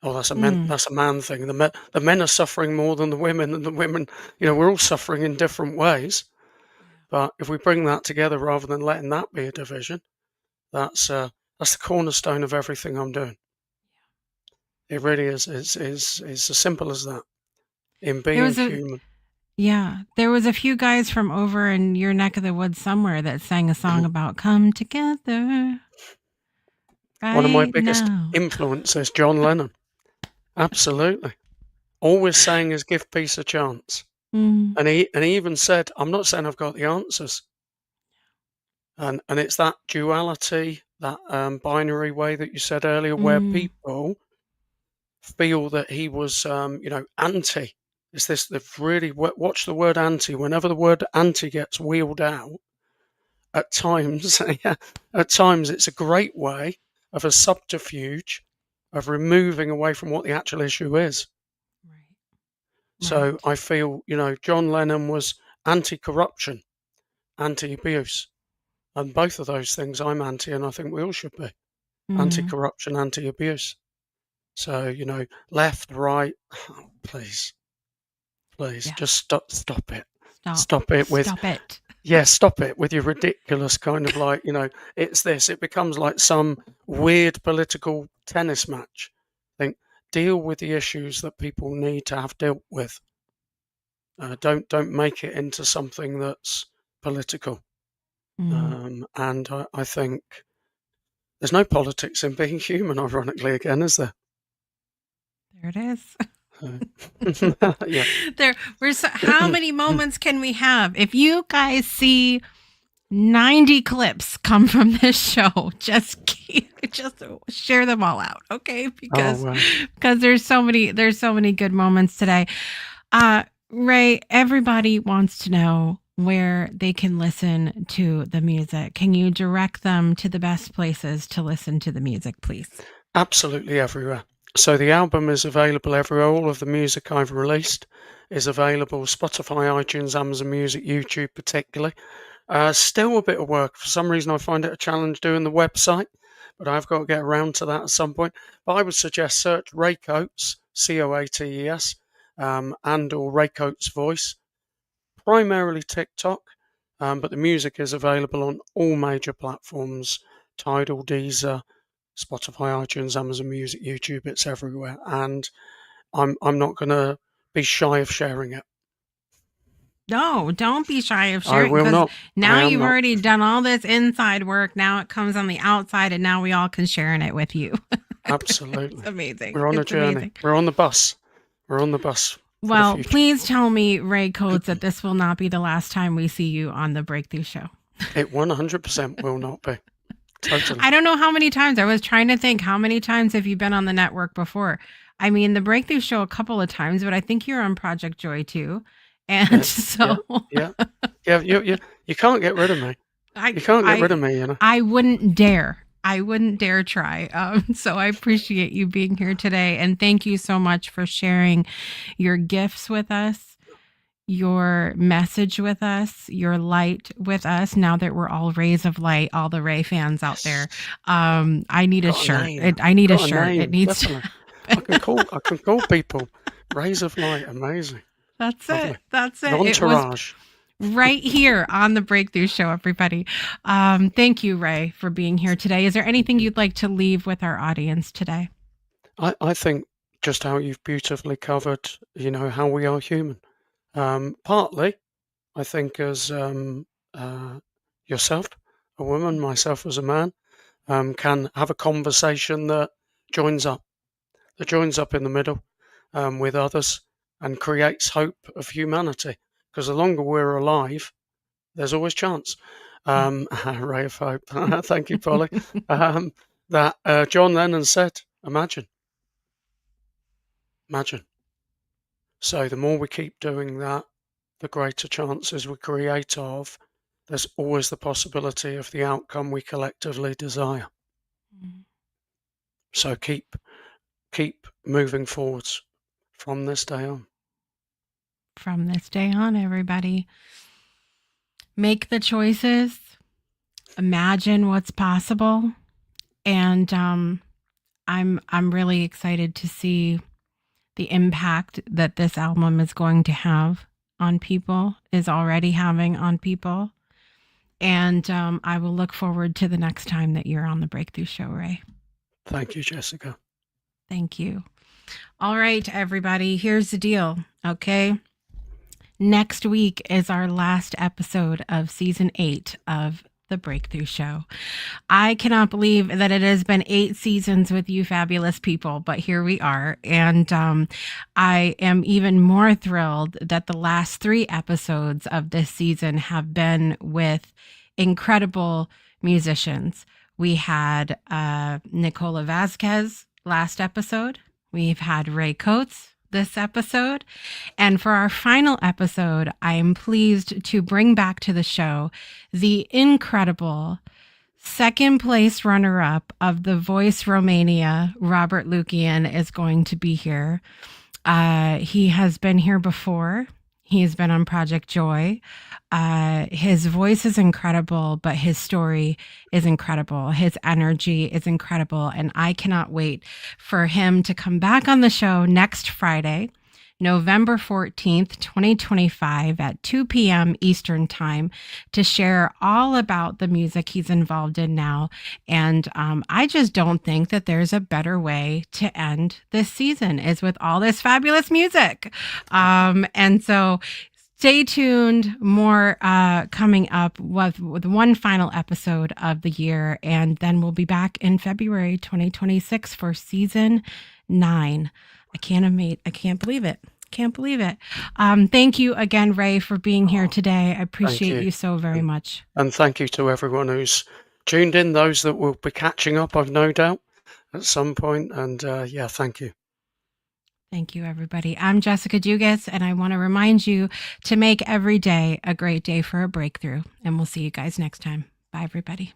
Oh, Mm, that's a man thing. The men are suffering more than the women, and the women, we're all suffering in different ways. But if we bring that together rather than letting that be a division, that's the cornerstone of everything I'm doing. It really is. It's as simple as that. In there being was a human. there was a few guys from over in your neck of the woods somewhere that sang a song about come together One of my right biggest now. influences, John Lennon. Absolutely. Always saying is give peace a chance. Mm, And he even said, I'm not saying I've got the answers. And it's that duality, that binary way that you said earlier, where mm, people feel that he was, anti. It's this, they've really watch the word anti. Whenever the word anti gets wheeled out, at times, yeah, at times it's a great way of a subterfuge of removing away from what the actual issue is. right. So Right. I feel, John Lennon was anti-corruption, anti-abuse, and both of those things I'm anti, and I think we all should be Mm, anti-corruption, anti-abuse. So, left, right, oh, please, yeah. just stop it. Stop. Stop it with, Stop it. yeah, stop it with your ridiculous kind of like, it's this. It becomes like some weird political tennis match. Think, deal with the issues that people need to have dealt with. Don't make it into something that's political. Mm, And I think there's no politics in being human. Ironically, again, is there? there it is. Yeah. How many moments can we have? If you guys see 90 clips come from this show. Just share them all out, okay? Because there's so many good moments today. Ray, everybody wants to know where they can listen to the music. Can you direct them to the best places to listen to the music, please? Absolutely everywhere. So the album is available everywhere. All of the music I've released is available: Spotify, iTunes, Amazon Music, YouTube particularly. Still a bit of work. For some reason I find it a challenge doing the website, but I've got to get around to that at some point. But I would suggest search Ray Coates, Coates, and or Ray Coates Voice, primarily TikTok, but the music is available on all major platforms: Tidal, Deezer, Spotify, iTunes, Amazon Music, YouTube. It's everywhere, and I'm not going to be shy of sharing it. No, don't be shy of I sharing, will because not. now I am you've not. already done all this inside work. Now it comes on the outside, and now we all can share in it with you. Absolutely. It's amazing. We're on a journey. Amazing. We're on the bus. We're on the bus. Well, please tell me, Ray Coates, that this will not be the last time we see you on the Breakthrough Show. It 100% will not be. Totally. I don't know how many times. I was trying to think, how many times have you been on the network before? I mean, the Breakthrough Show a couple of times, but I think you're on Project Joy too. And yeah. You can't get rid of me. You can't get rid of me, you know. I wouldn't dare. I wouldn't dare try. So I appreciate you being here today. And thank you so much for sharing your gifts with us, your message with us, your light with us. Now that we're all rays of light, all the Ray fans out there, I need a shirt. I need a shirt. It needs to I can call people rays of light. Amazing. That's Lovely. it. That's it. Entourage. It was right here on the Breakthrough Show, everybody. Thank you, Ray, for being here today. Is there anything you'd like to leave with our audience today? I think just how you've beautifully covered, how we are human. Partly, I think, as yourself, a woman, myself as a man, can have a conversation that joins up in the middle with others and creates hope of humanity. Because the longer we're alive, there's always chance. Ray of hope. Thank you, Polly. That John Lennon said, imagine. So the more we keep doing that, the greater chances we create of there's always the possibility of the outcome we collectively desire. So keep moving forwards from this day on. From this day on, everybody. Make the choices. Imagine what's possible. And I'm really excited to see the impact that this album is going to have on people, is already having on people. And I will look forward to the next time that you're on the Breakthrough Show, Ray. Thank you, Jessica. Thank you. All right, everybody, here's the deal, okay? Next week is our last episode of season 8 of The Breakthrough Show. I cannot believe that it has been 8 seasons with you fabulous people, but here we are. And I am even more thrilled that the last 3 episodes of this season have been with incredible musicians. We had Nicola Vasquez last episode. We've had Ray Coates this episode. And for our final episode, I am pleased to bring back to the show the incredible second place runner-up of The Voice Romania. Robert Lukian is going to be here. He has been here before. He's been on Project Joy. His voice is incredible, but his story is incredible. His energy is incredible. And I cannot wait for him to come back on the show next Friday, November 14th, 2025 at 2 p.m. Eastern Time to share all about the music he's involved in now. And I just don't think that there's a better way to end this season is with all this fabulous music. And so stay tuned. More coming up with one final episode of the year. And then we'll be back in February 2026 for season 9. I can't believe it. Can't believe it. Thank you again, Ray, for being here today. I appreciate you so very much. And thank you to everyone who's tuned in, those that will be catching up, I've no doubt, at some point. And yeah, thank you. Thank you, everybody. I'm Jessica Dugas, and I want to remind you to make every day a great day for a breakthrough. And we'll see you guys next time. Bye, everybody.